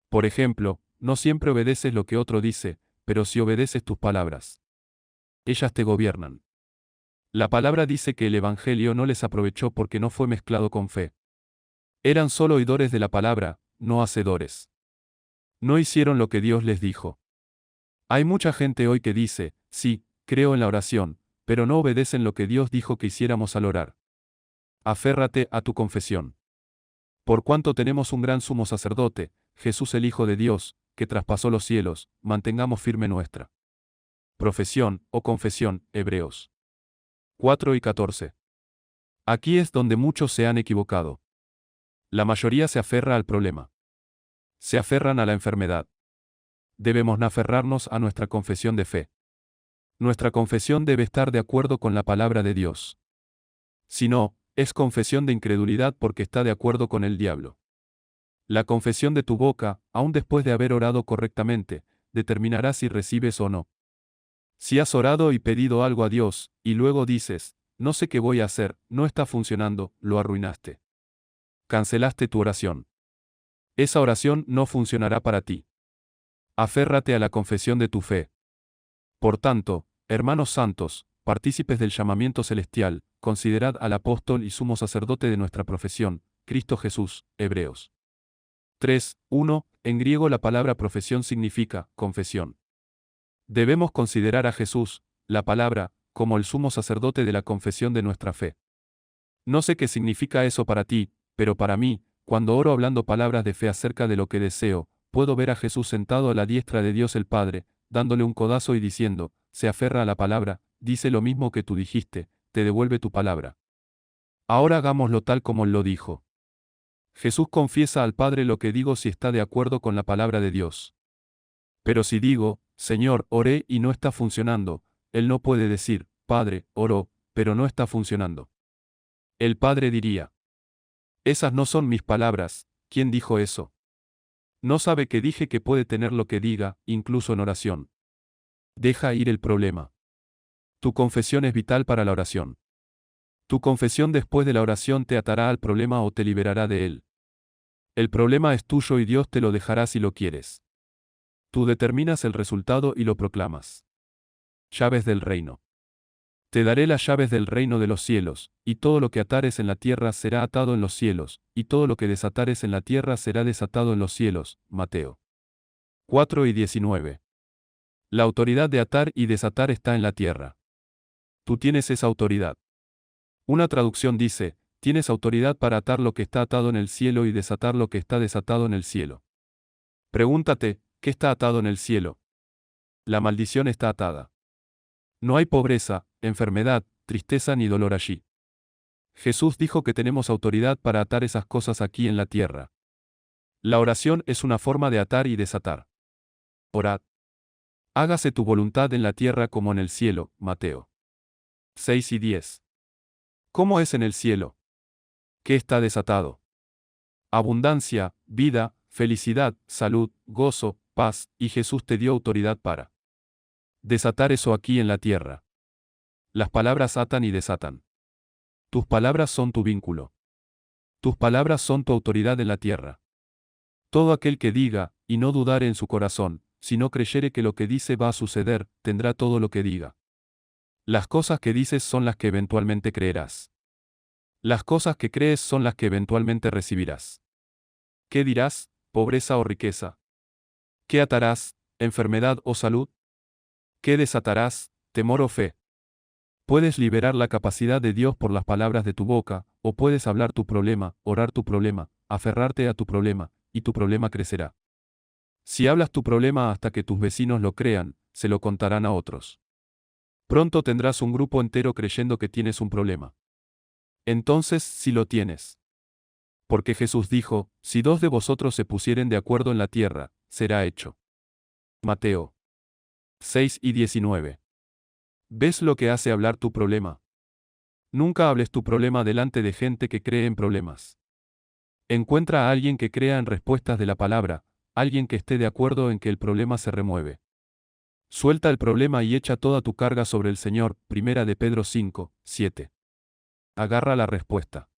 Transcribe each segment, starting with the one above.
Por ejemplo, no siempre obedeces lo que otro dice, pero si obedeces tus palabras, ellas te gobiernan. La palabra dice que el Evangelio no les aprovechó porque no fue mezclado con fe. Eran solo oidores de la palabra, no hacedores. No hicieron lo que Dios les dijo. Hay mucha gente hoy que dice, sí, creo en la oración, pero no obedecen lo que Dios dijo que hiciéramos al orar. Aférrate a tu confesión. Por cuanto tenemos un gran sumo sacerdote, Jesús el Hijo de Dios, que traspasó los cielos, mantengamos firme nuestra profesión o confesión, Hebreos 4 y 14. Aquí es donde muchos se han equivocado. La mayoría se aferra al problema. Se aferran a la enfermedad. Debemos aferrarnos a nuestra confesión de fe. Nuestra confesión debe estar de acuerdo con la palabra de Dios. Si no, es confesión de incredulidad porque está de acuerdo con el diablo. La confesión de tu boca, aun después de haber orado correctamente, determinará si recibes o no. Si has orado y pedido algo a Dios, y luego dices, no sé qué voy a hacer, no está funcionando, lo arruinaste. Cancelaste tu oración. Esa oración no funcionará para ti. Aférrate a la confesión de tu fe. Por tanto, hermanos santos, partícipes del llamamiento celestial, considerad al apóstol y sumo sacerdote de nuestra profesión, Cristo Jesús, Hebreos 3, 1, en griego la palabra profesión significa confesión. Debemos considerar a Jesús, la palabra, como el sumo sacerdote de la confesión de nuestra fe. No sé qué significa eso para ti, pero para mí, cuando oro hablando palabras de fe acerca de lo que deseo, puedo ver a Jesús sentado a la diestra de Dios el Padre, dándole un codazo y diciendo, se aferra a la palabra, dice lo mismo que tú dijiste, te devuelve tu palabra. Ahora hagámoslo tal como él lo dijo. Jesús confiesa al Padre lo que digo si está de acuerdo con la palabra de Dios. Pero si digo, Señor, oré y no está funcionando, él no puede decir, Padre, oró, pero no está funcionando. El Padre diría, esas no son mis palabras, ¿quién dijo eso? No sabe que dije que puede tener lo que diga, incluso en oración. Deja ir el problema. Tu confesión es vital para la oración. Tu confesión después de la oración te atará al problema o te liberará de él. El problema es tuyo y Dios te lo dejará si lo quieres. Tú determinas el resultado y lo proclamas. Llaves del reino. Te daré las llaves del reino de los cielos, y todo lo que atares en la tierra será atado en los cielos, y todo lo que desatares en la tierra será desatado en los cielos. Mateo 4 y 19. La autoridad de atar y desatar está en la tierra. Tú tienes esa autoridad. Una traducción dice, tienes autoridad para atar lo que está atado en el cielo y desatar lo que está desatado en el cielo. Pregúntate, ¿qué está atado en el cielo? La maldición está atada. No hay pobreza, enfermedad, tristeza ni dolor allí. Jesús dijo que tenemos autoridad para atar esas cosas aquí en la tierra. La oración es una forma de atar y desatar. Orad. Hágase tu voluntad en la tierra como en el cielo. Mateo 6 y 10. ¿Cómo es en el cielo? ¿Qué está desatado? Abundancia, vida, felicidad, salud, gozo, paz, y Jesús te dio autoridad para desatar eso aquí en la tierra. Las palabras atan y desatan. Tus palabras son tu vínculo. Tus palabras son tu autoridad en la tierra. Todo aquel que diga, y no dudare en su corazón, si no creyere que lo que dice va a suceder, tendrá todo lo que diga. Las cosas que dices son las que eventualmente creerás. Las cosas que crees son las que eventualmente recibirás. ¿Qué dirás, pobreza o riqueza? ¿Qué atarás, enfermedad o salud? ¿Qué desatarás, temor o fe? Puedes liberar la capacidad de Dios por las palabras de tu boca, o puedes hablar tu problema, orar tu problema, aferrarte a tu problema, y tu problema crecerá. Si hablas tu problema hasta que tus vecinos lo crean, se lo contarán a otros. Pronto tendrás un grupo entero creyendo que tienes un problema. Entonces, sí lo tienes. Porque Jesús dijo, si dos de vosotros se pusieren de acuerdo en la tierra, será hecho. Mateo 6 y 19. ¿Ves lo que hace hablar tu problema? Nunca hables tu problema delante de gente que cree en problemas. Encuentra a alguien que crea en respuestas de la palabra, alguien que esté de acuerdo en que el problema se remueve. Suelta el problema y echa toda tu carga sobre el Señor. 1 de Pedro 5, 7. Agarra la respuesta.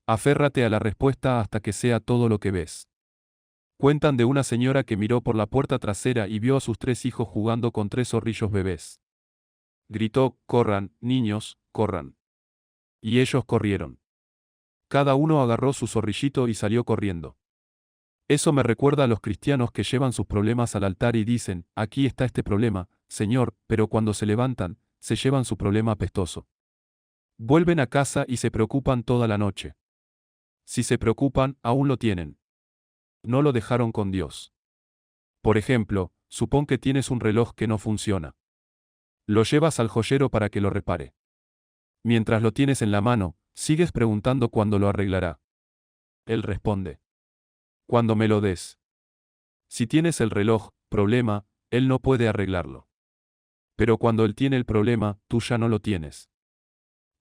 Aférrate a la respuesta hasta que sea todo lo que ves. Cuentan de una señora que miró por la puerta trasera y vio a sus 3 hijos jugando con 3 zorrillos bebés. Gritó: «Corran, niños, corran». Y ellos corrieron. Cada uno agarró su zorrillito y salió corriendo. Eso me recuerda a los cristianos que llevan sus problemas al altar y dicen: «Aquí está este problema, Señor», pero cuando se levantan, se llevan su problema apestoso. Vuelven a casa y se preocupan toda la noche. Si se preocupan, aún lo tienen. No lo dejaron con Dios. Por ejemplo, supón que tienes un reloj que no funciona. Lo llevas al joyero para que lo repare. Mientras lo tienes en la mano, sigues preguntando cuándo lo arreglará. Él responde: «Cuando me lo des». Si tienes el reloj, problema, él no puede arreglarlo. Pero cuando él tiene el problema, tú ya no lo tienes.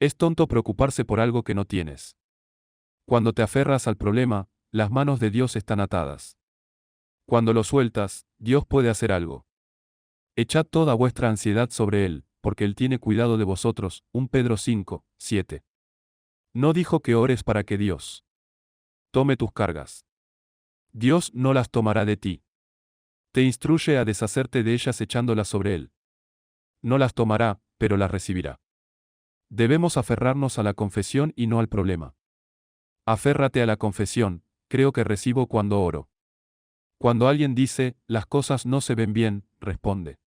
Es tonto preocuparse por algo que no tienes. Cuando te aferras al problema, las manos de Dios están atadas. Cuando lo sueltas, Dios puede hacer algo. Echad toda vuestra ansiedad sobre Él, porque Él tiene cuidado de vosotros. 1 Pedro 5, 7. No dijo que ores para que Dios tome tus cargas. Dios no las tomará de ti. Te instruye a deshacerte de ellas echándolas sobre Él. No las tomará, pero las recibirá. Debemos aferrarnos a la confesión y no al problema. Aférrate a la confesión: creo que recibo cuando oro. Cuando alguien dice: «Las cosas no se ven bien», responde: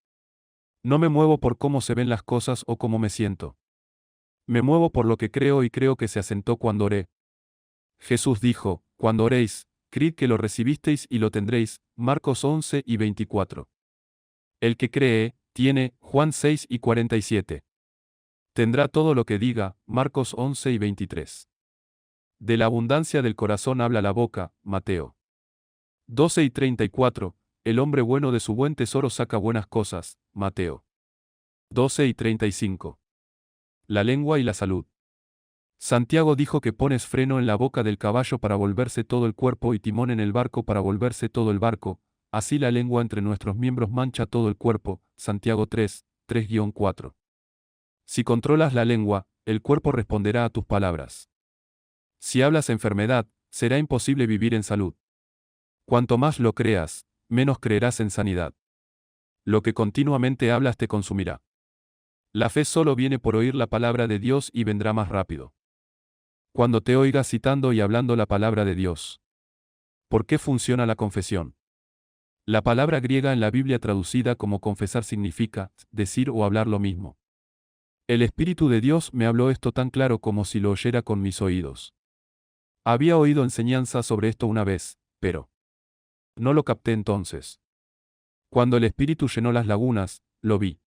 «No me muevo por cómo se ven las cosas o cómo me siento. Me muevo por lo que creo y creo que se asentó cuando oré». Jesús dijo: «Cuando oréis, creed que lo recibisteis y lo tendréis». Marcos 11 y 24. El que cree, tiene. Juan 6 y 47. Tendrá todo lo que diga. Marcos 11 y 23. De la abundancia del corazón habla la boca. Mateo 12 y 34. El hombre bueno de su buen tesoro saca buenas cosas. Mateo 12 y 35. La lengua y la salud. Santiago dijo que pones freno en la boca del caballo para volverse todo el cuerpo y timón en el barco para volverse todo el barco. Así la lengua entre nuestros miembros mancha todo el cuerpo. Santiago 3, 3-4. Si controlas la lengua, el cuerpo responderá a tus palabras. Si hablas enfermedad, será imposible vivir en salud. Cuanto más lo creas, menos creerás en sanidad. Lo que continuamente hablas te consumirá. La fe solo viene por oír la palabra de Dios y vendrá más rápido. Cuando te oigas citando y hablando la palabra de Dios. ¿Por qué funciona la confesión? La palabra griega en la Biblia traducida como confesar significa decir o hablar lo mismo. El Espíritu de Dios me habló esto tan claro como si lo oyera con mis oídos. Había oído enseñanza sobre esto una vez, pero no lo capté entonces. Cuando el Espíritu llenó las lagunas, lo vi.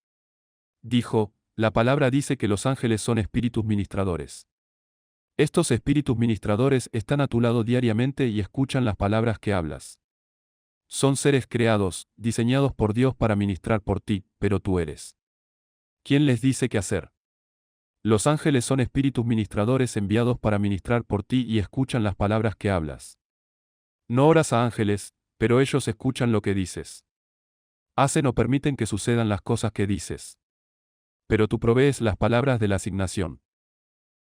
Dijo: la palabra dice que los ángeles son espíritus ministradores. Estos espíritus ministradores están a tu lado diariamente y escuchan las palabras que hablas. Son seres creados, diseñados por Dios para ministrar por ti, pero tú eres. ¿Quién les dice qué hacer? Los ángeles son espíritus ministradores enviados para ministrar por ti y escuchan las palabras que hablas. No oras a ángeles, pero ellos escuchan lo que dices. Hacen o permiten que sucedan las cosas que dices. Pero tú provees las palabras de la asignación.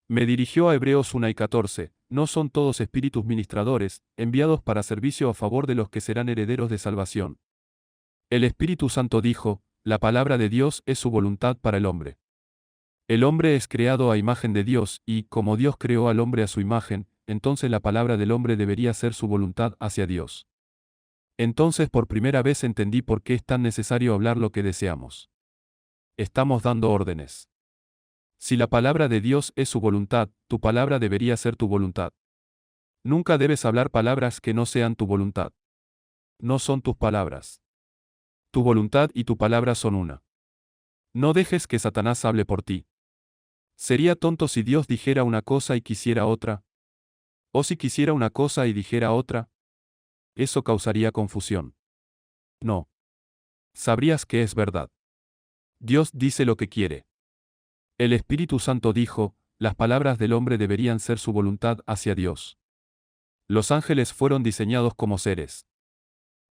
Me dirigió a Hebreos 1 y 14, no son todos espíritus ministradores, enviados para servicio a favor de los que serán herederos de salvación. El Espíritu Santo dijo: la palabra de Dios es su voluntad para el hombre. El hombre es creado a imagen de Dios, y, como Dios creó al hombre a su imagen, entonces la palabra del hombre debería ser su voluntad hacia Dios. Entonces por primera vez entendí por qué es tan necesario hablar lo que deseamos. Estamos dando órdenes. Si la palabra de Dios es su voluntad, tu palabra debería ser tu voluntad. Nunca debes hablar palabras que no sean tu voluntad. No son tus palabras. Tu voluntad y tu palabra son una. No dejes que Satanás hable por ti. Sería tonto si Dios dijera una cosa y quisiera otra. O si quisiera una cosa y dijera otra. Eso causaría confusión. No. Sabrías que es verdad. Dios dice lo que quiere. El Espíritu Santo dijo: las palabras del hombre deberían ser su voluntad hacia Dios. Los ángeles fueron diseñados como seres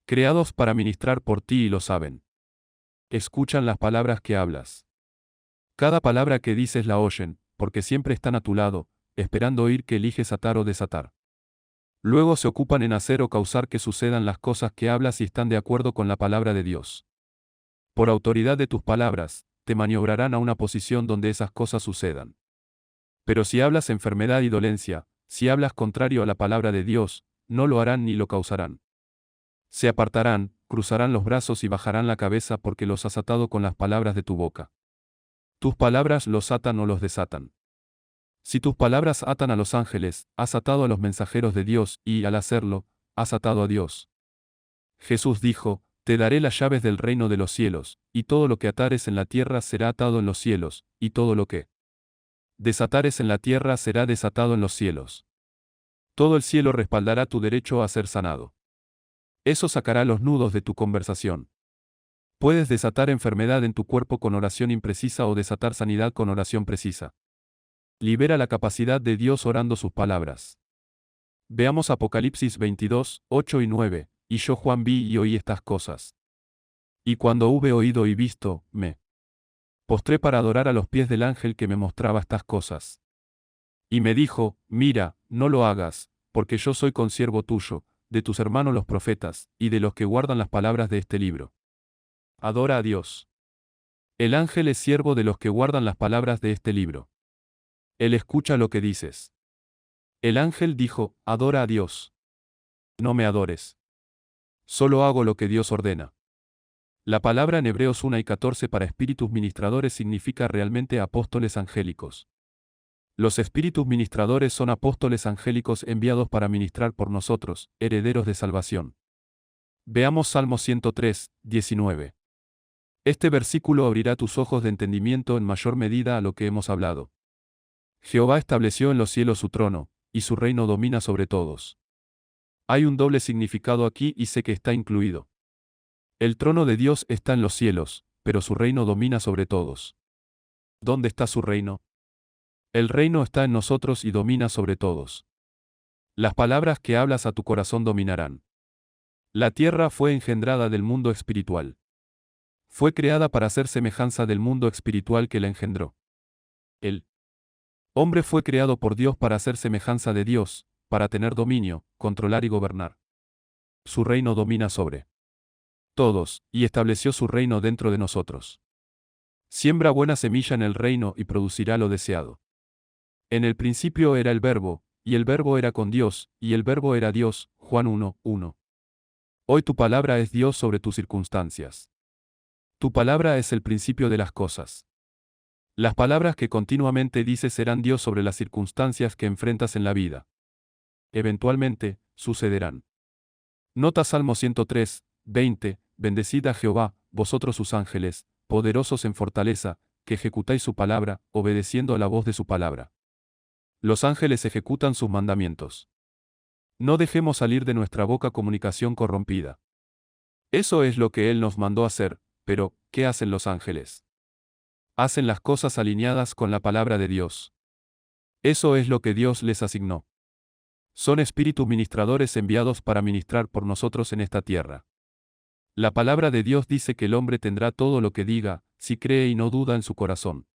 creados para ministrar por ti y lo saben. Escuchan las palabras que hablas. Cada palabra que dices la oyen, porque siempre están a tu lado, esperando oír que eliges atar o desatar. Luego se ocupan en hacer o causar que sucedan las cosas que hablas y están de acuerdo con la palabra de Dios. Por autoridad de tus palabras, te maniobrarán a una posición donde esas cosas sucedan. Pero si hablas enfermedad y dolencia, si hablas contrario a la palabra de Dios, no lo harán ni lo causarán. Se apartarán, cruzarán los brazos y bajarán la cabeza porque los has atado con las palabras de tu boca. Tus palabras los atan o los desatan. Si tus palabras atan a los ángeles, has atado a los mensajeros de Dios, y al hacerlo, has atado a Dios. Jesús dijo, te daré las llaves del reino de los cielos, y todo lo que atares en la tierra será atado en los cielos, y todo lo que desatares en la tierra será desatado en los cielos. Todo el cielo respaldará tu derecho a ser sanado. Eso sacará los nudos de tu conversación. Puedes desatar enfermedad en tu cuerpo con oración imprecisa o desatar sanidad con oración precisa. Libera la capacidad de Dios orando sus palabras. Veamos Apocalipsis 22, 8 y 9, y yo Juan vi y oí estas cosas. Y cuando hube oído y visto, me postré para adorar a los pies del ángel que me mostraba estas cosas. Y me dijo, mira, no lo hagas, porque yo soy consiervo tuyo, de tus hermanos los profetas, y de los que guardan las palabras de este libro. Adora a Dios. El ángel es siervo de los que guardan las palabras de este libro. Él escucha lo que dices. El ángel dijo, adora a Dios. No me adores. Solo hago lo que Dios ordena. La palabra en Hebreos 1 y 14 para espíritus ministradores significa realmente apóstoles angélicos. Los espíritus ministradores son apóstoles angélicos enviados para ministrar por nosotros, herederos de salvación. Veamos Salmo 103, 19. Este versículo abrirá tus ojos de entendimiento en mayor medida a lo que hemos hablado. Jehová estableció en los cielos su trono, y su reino domina sobre todos. Hay un doble significado aquí y sé que está incluido. El trono de Dios está en los cielos, pero su reino domina sobre todos. ¿Dónde está su reino? El reino está en nosotros y domina sobre todos. Las palabras que hablas a tu corazón dominarán. La tierra fue engendrada del mundo espiritual. Fue creada para ser semejanza del mundo espiritual que la engendró. El hombre fue creado por Dios para ser semejanza de Dios, para tener dominio, controlar y gobernar. Su reino domina sobre todos, y estableció su reino dentro de nosotros. Siembra buena semilla en el reino y producirá lo deseado. En el principio era el Verbo, y el Verbo era con Dios, y el Verbo era Dios. Juan 1, 1. Hoy tu palabra es Dios sobre tus circunstancias. Tu palabra es el principio de las cosas. Las palabras que continuamente dices serán Dios sobre las circunstancias que enfrentas en la vida. Eventualmente, sucederán. Nota Salmo 103, 20, bendecid a Jehová, vosotros sus ángeles, poderosos en fortaleza, que ejecutáis su palabra, obedeciendo a la voz de su palabra. Los ángeles ejecutan sus mandamientos. No dejemos salir de nuestra boca comunicación corrompida. Eso es lo que Él nos mandó hacer, pero, ¿qué hacen los ángeles? Hacen las cosas alineadas con la palabra de Dios. Eso es lo que Dios les asignó. Son espíritus ministradores enviados para ministrar por nosotros en esta tierra. La palabra de Dios dice que el hombre tendrá todo lo que diga, si cree y no duda en su corazón.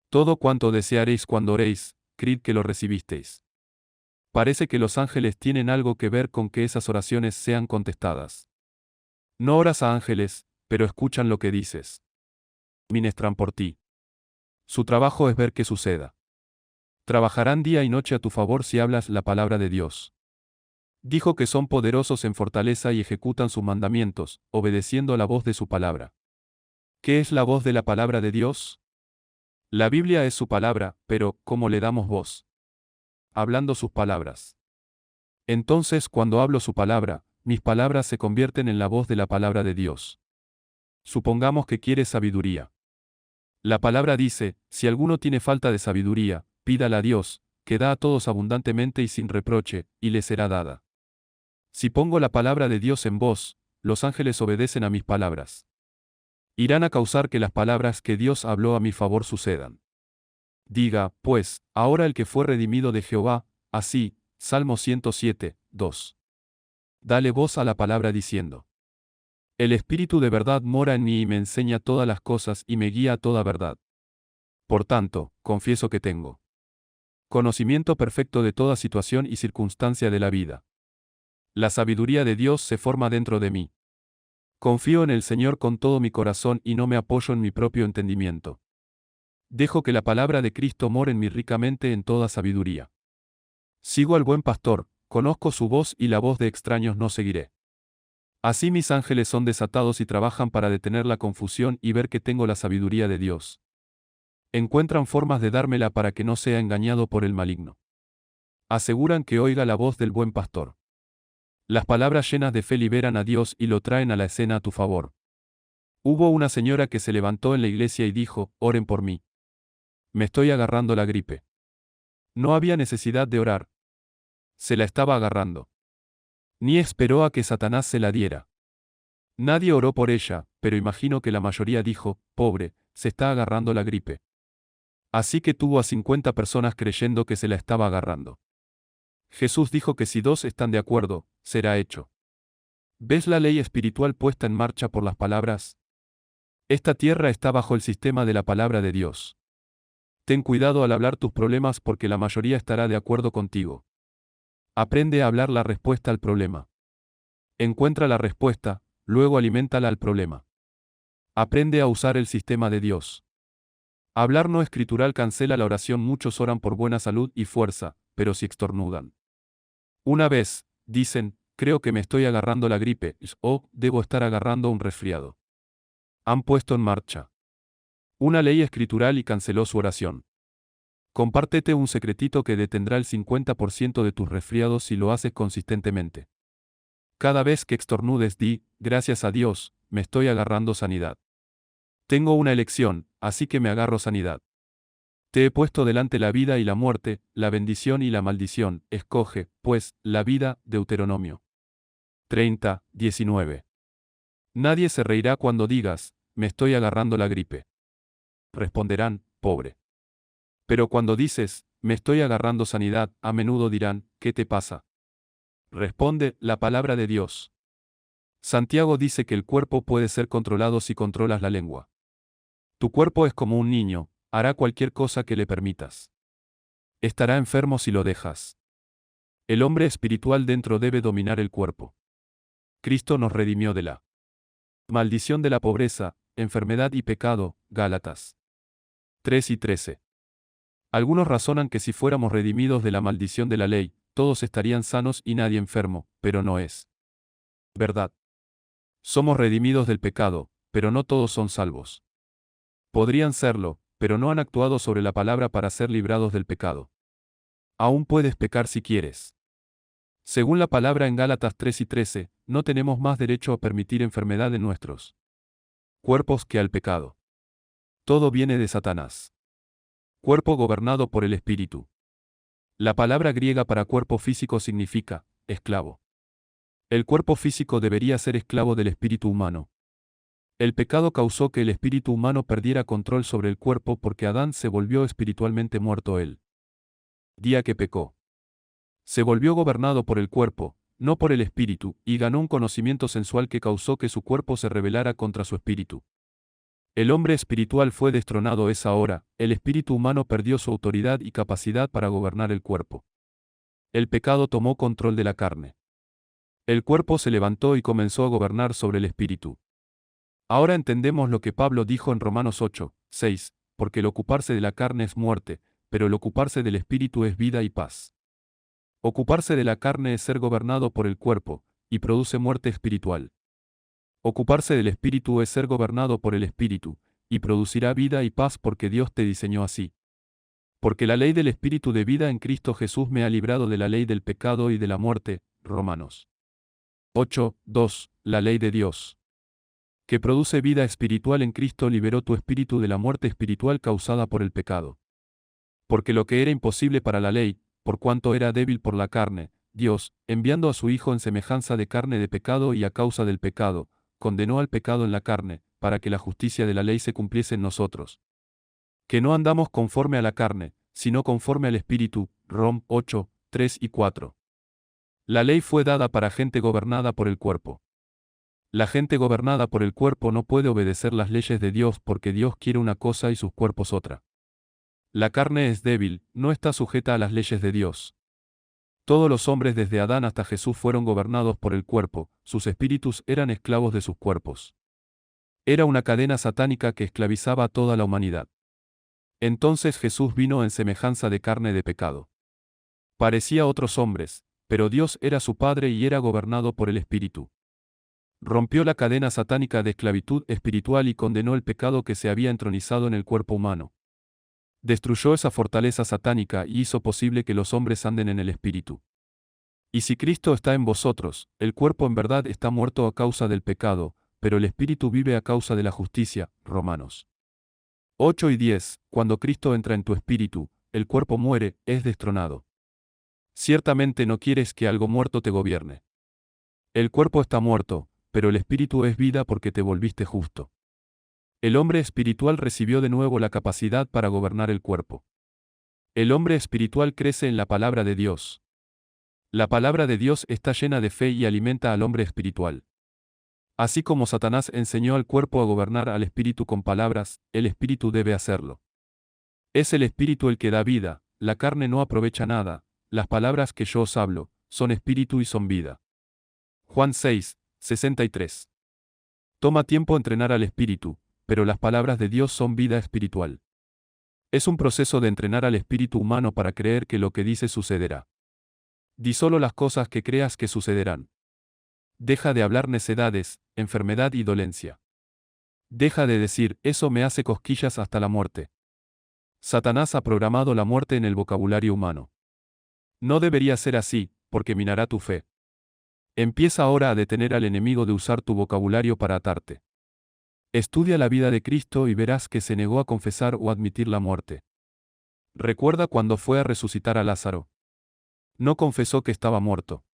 Todo cuanto desearéis cuando oréis, creed que lo recibisteis. Parece que los ángeles tienen algo que ver con que esas oraciones sean contestadas. No oras a ángeles, pero escuchan lo que dices. Ministran por ti. Su trabajo es ver que suceda. Trabajarán día y noche a tu favor si hablas la palabra de Dios. Dijo que son poderosos en fortaleza y ejecutan sus mandamientos, obedeciendo a la voz de su palabra. ¿Qué es la voz de la palabra de Dios? La Biblia es su palabra, pero, ¿cómo le damos voz? Hablando sus palabras. Entonces, cuando hablo su palabra, mis palabras se convierten en la voz de la palabra de Dios. Supongamos que quieres sabiduría. La palabra dice, si alguno tiene falta de sabiduría, pídala a Dios, que da a todos abundantemente y sin reproche, y le será dada. Si pongo la palabra de Dios en voz, los ángeles obedecen a mis palabras. Irán a causar que las palabras que Dios habló a mi favor sucedan. Diga, pues, ahora el que fue redimido de Jehová, así, Salmo 107, 2. Dale voz a la palabra diciendo. El Espíritu de verdad mora en mí y me enseña todas las cosas y me guía a toda verdad. Por tanto, confieso que tengo conocimiento perfecto de toda situación y circunstancia de la vida. La sabiduría de Dios se forma dentro de mí. Confío en el Señor con todo mi corazón y no me apoyo en mi propio entendimiento. Dejo que la palabra de Cristo more en mí ricamente en toda sabiduría. Sigo al buen pastor, conozco su voz y la voz de extraños no seguiré. Así mis ángeles son desatados y trabajan para detener la confusión y ver que tengo la sabiduría de Dios. Encuentran formas de dármela para que no sea engañado por el maligno. Aseguran que oiga la voz del buen pastor. Las palabras llenas de fe liberan a Dios y lo traen a la escena a tu favor. Hubo una señora que se levantó en la iglesia y dijo, oren por mí. Me estoy agarrando la gripe. No había necesidad de orar. Se la estaba agarrando. Ni esperó a que Satanás se la diera. Nadie oró por ella, pero imagino que la mayoría dijo, pobre, se está agarrando la gripe. Así que tuvo a 50 personas creyendo que se la estaba agarrando. Jesús dijo que si 2 están de acuerdo, será hecho. ¿Ves la ley espiritual puesta en marcha por las palabras? Esta tierra está bajo el sistema de la palabra de Dios. Ten cuidado al hablar tus problemas porque la mayoría estará de acuerdo contigo. Aprende a hablar la respuesta al problema. Encuentra la respuesta, luego aliméntala al problema. Aprende a usar el sistema de Dios. Hablar no escritural cancela la oración. Muchos oran por buena salud y fuerza, pero si estornudan. Una vez, dicen, creo que me estoy agarrando la gripe, o debo estar agarrando un resfriado. Han puesto en marcha una ley escritural y canceló su oración. Compártete un secretito que detendrá el 50% de tus resfriados si lo haces consistentemente. Cada vez que estornudes di, gracias a Dios, me estoy agarrando sanidad. Tengo una elección, así que me agarro sanidad. Te he puesto delante la vida y la muerte, la bendición y la maldición, escoge, pues, la vida. Deuteronomio 30:19. Nadie se reirá cuando digas, me estoy agarrando la gripe. Responderán, pobre. Pero cuando dices, me estoy agarrando sanidad, a menudo dirán, ¿qué te pasa? Responde, la palabra de Dios. Santiago dice que el cuerpo puede ser controlado si controlas la lengua. Tu cuerpo es como un niño, hará cualquier cosa que le permitas. Estará enfermo si lo dejas. El hombre espiritual dentro debe dominar el cuerpo. Cristo nos redimió de la maldición de la pobreza, enfermedad y pecado. Gálatas 3:13. Algunos razonan que si fuéramos redimidos de la maldición de la ley, todos estarían sanos y nadie enfermo, pero no es verdad. Somos redimidos del pecado, pero no todos son salvos. Podrían serlo, pero no han actuado sobre la palabra para ser librados del pecado. Aún puedes pecar si quieres. Según la palabra en Gálatas 3:13, no tenemos más derecho a permitir enfermedad en nuestros cuerpos que al pecado. Todo viene de Satanás. Cuerpo gobernado por el Espíritu. La palabra griega para cuerpo físico significa esclavo. El cuerpo físico debería ser esclavo del espíritu humano. El pecado causó que el espíritu humano perdiera control sobre el cuerpo porque Adán se volvió espiritualmente muerto él. Día que pecó. Se volvió gobernado por el cuerpo, no por el espíritu, y ganó un conocimiento sensual que causó que su cuerpo se rebelara contra su espíritu. El hombre espiritual fue destronado esa hora, el espíritu humano perdió su autoridad y capacidad para gobernar el cuerpo. El pecado tomó control de la carne. El cuerpo se levantó y comenzó a gobernar sobre el espíritu. Ahora entendemos lo que Pablo dijo en Romanos 8:6, porque el ocuparse de la carne es muerte, pero el ocuparse del espíritu es vida y paz. Ocuparse de la carne es ser gobernado por el cuerpo, y produce muerte espiritual. Ocuparse del espíritu es ser gobernado por el espíritu, y producirá vida y paz porque Dios te diseñó así. Porque la ley del espíritu de vida en Cristo Jesús me ha librado de la ley del pecado y de la muerte. Romanos 8:2, la ley de Dios que produce vida espiritual en Cristo liberó tu espíritu de la muerte espiritual causada por el pecado. Porque lo que era imposible para la ley, por cuanto era débil por la carne, Dios, enviando a su Hijo en semejanza de carne de pecado y a causa del pecado, condenó al pecado en la carne, para que la justicia de la ley se cumpliese en nosotros. Que no andamos conforme a la carne, sino conforme al Espíritu. Rom 8:3-4. La ley fue dada para gente gobernada por el cuerpo. La gente gobernada por el cuerpo no puede obedecer las leyes de Dios porque Dios quiere una cosa y sus cuerpos otra. La carne es débil, no está sujeta a las leyes de Dios. Todos los hombres desde Adán hasta Jesús fueron gobernados por el cuerpo, sus espíritus eran esclavos de sus cuerpos. Era una cadena satánica que esclavizaba a toda la humanidad. Entonces Jesús vino en semejanza de carne de pecado. Parecía a otros hombres, pero Dios era su Padre y era gobernado por el Espíritu. Rompió la cadena satánica de esclavitud espiritual y condenó el pecado que se había entronizado en el cuerpo humano. Destruyó esa fortaleza satánica y hizo posible que los hombres anden en el Espíritu. Y si Cristo está en vosotros, el cuerpo en verdad está muerto a causa del pecado, pero el Espíritu vive a causa de la justicia. Romanos 8 y 10. Cuando Cristo entra en tu espíritu, el cuerpo muere, es destronado. Ciertamente no quieres que algo muerto te gobierne. El cuerpo está muerto, pero el espíritu es vida porque te volviste justo. El hombre espiritual recibió de nuevo la capacidad para gobernar el cuerpo. El hombre espiritual crece en la palabra de Dios. La palabra de Dios está llena de fe y alimenta al hombre espiritual. Así como Satanás enseñó al cuerpo a gobernar al espíritu con palabras, el espíritu debe hacerlo. Es el espíritu el que da vida, la carne no aprovecha nada, las palabras que yo os hablo, son espíritu y son vida. Juan 6, 63. Toma tiempo entrenar al espíritu, pero las palabras de Dios son vida espiritual. Es un proceso de entrenar al espíritu humano para creer que lo que dice sucederá. Di solo las cosas que creas que sucederán. Deja de hablar necedades, enfermedad y dolencia. Deja de decir, eso me hace cosquillas hasta la muerte. Satanás ha programado la muerte en el vocabulario humano. No debería ser así, porque minará tu fe. Empieza ahora a detener al enemigo de usar tu vocabulario para atarte. Estudia la vida de Cristo y verás que se negó a confesar o admitir la muerte. Recuerda cuando fue a resucitar a Lázaro. No confesó que estaba muerto.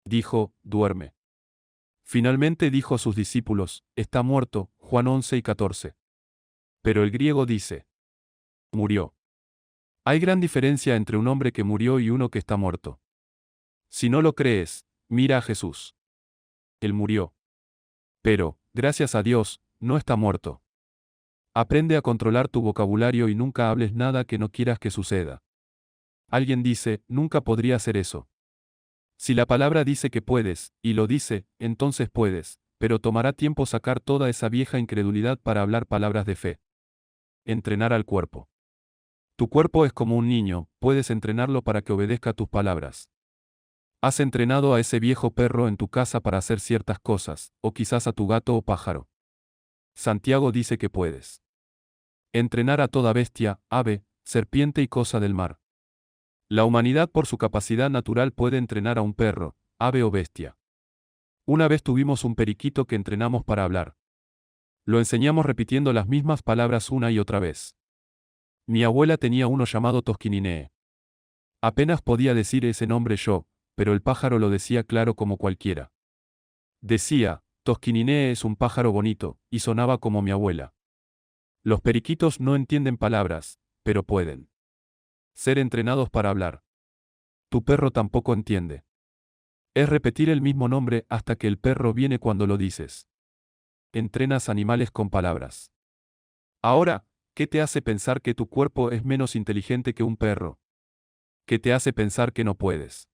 Dijo, duerme. Finalmente dijo a sus discípulos, está muerto, Juan 11 y 14. Pero el griego dice, murió. Hay gran diferencia entre un hombre que murió y uno que está muerto. Si no lo crees, mira a Jesús. Él murió. Pero, gracias a Dios, no está muerto. Aprende a controlar tu vocabulario y nunca hables nada que no quieras que suceda. Alguien dice, nunca podría hacer eso. Si la palabra dice que puedes, y lo dice, entonces puedes, pero tomará tiempo sacar toda esa vieja incredulidad para hablar palabras de fe. Entrenar al cuerpo. Tu cuerpo es como un niño, puedes entrenarlo para que obedezca tus palabras. Has entrenado a ese viejo perro en tu casa para hacer ciertas cosas, o quizás a tu gato o pájaro. Santiago dice que puedes entrenar a toda bestia, ave, serpiente y cosa del mar. La humanidad por su capacidad natural puede entrenar a un perro, ave o bestia. Una vez tuvimos un periquito que entrenamos para hablar. Lo enseñamos repitiendo las mismas palabras una y otra vez. Mi abuela tenía uno llamado Tosquininee. Apenas podía decir ese nombre yo, pero el pájaro lo decía claro como cualquiera. Decía, Tosquininee es un pájaro bonito, y sonaba como mi abuela. Los periquitos no entienden palabras, pero pueden ser entrenados para hablar. Tu perro tampoco entiende. Es repetir el mismo nombre hasta que el perro viene cuando lo dices. Entrenas animales con palabras. Ahora, ¿qué te hace pensar que tu cuerpo es menos inteligente que un perro? ¿Qué te hace pensar que no puedes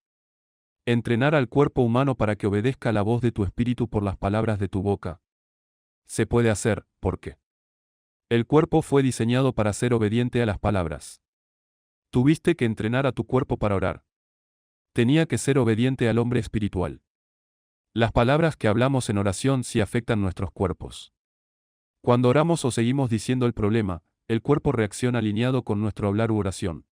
entrenar al cuerpo humano para que obedezca la voz de tu espíritu por las palabras de tu boca? Se puede hacer, porque el cuerpo fue diseñado para ser obediente a las palabras. Tuviste que entrenar a tu cuerpo para orar. Tenía que ser obediente al hombre espiritual. Las palabras que hablamos en oración sí afectan nuestros cuerpos. Cuando oramos o seguimos diciendo el problema, el cuerpo reacciona alineado con nuestro hablar u oración.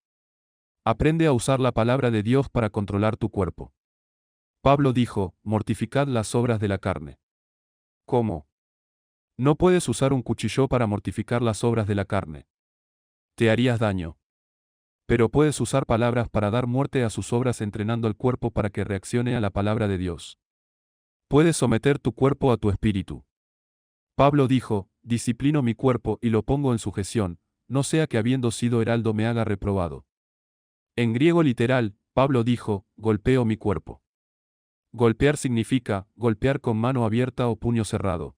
Aprende a usar la palabra de Dios para controlar tu cuerpo. Pablo dijo, mortificad las obras de la carne. ¿Cómo? No puedes usar un cuchillo para mortificar las obras de la carne. Te harías daño. Pero puedes usar palabras para dar muerte a sus obras entrenando el cuerpo para que reaccione a la palabra de Dios. Puedes someter tu cuerpo a tu espíritu. Pablo dijo, disciplino mi cuerpo y lo pongo en sujeción, no sea que habiendo sido heraldo me haga reprobado. En griego literal, Pablo dijo, golpeo mi cuerpo. Golpear significa, golpear con mano abierta o puño cerrado.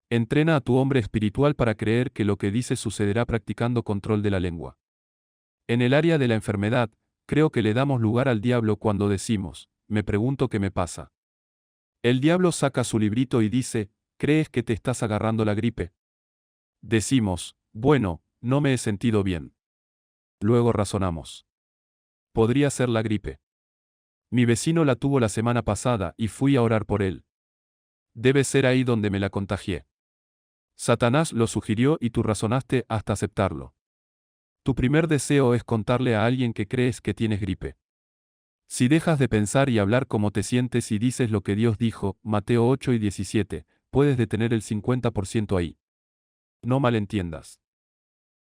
Entrena a tu hombre espiritual para creer que lo que dice sucederá practicando control de la lengua. En el área de la enfermedad, creo que le damos lugar al diablo cuando decimos, me pregunto qué me pasa. El diablo saca su librito y dice, ¿crees que te estás agarrando la gripe? Decimos, bueno, no me he sentido bien. Luego razonamos. Podría ser la gripe. Mi vecino la tuvo la semana pasada y fui a orar por él. Debe ser ahí donde me la contagié. Satanás lo sugirió y tú razonaste hasta aceptarlo. Tu primer deseo es contarle a alguien que crees que tienes gripe. Si dejas de pensar y hablar como te sientes y dices lo que Dios dijo, Mateo 8 y 17, puedes detener el 50% ahí. No malentiendas.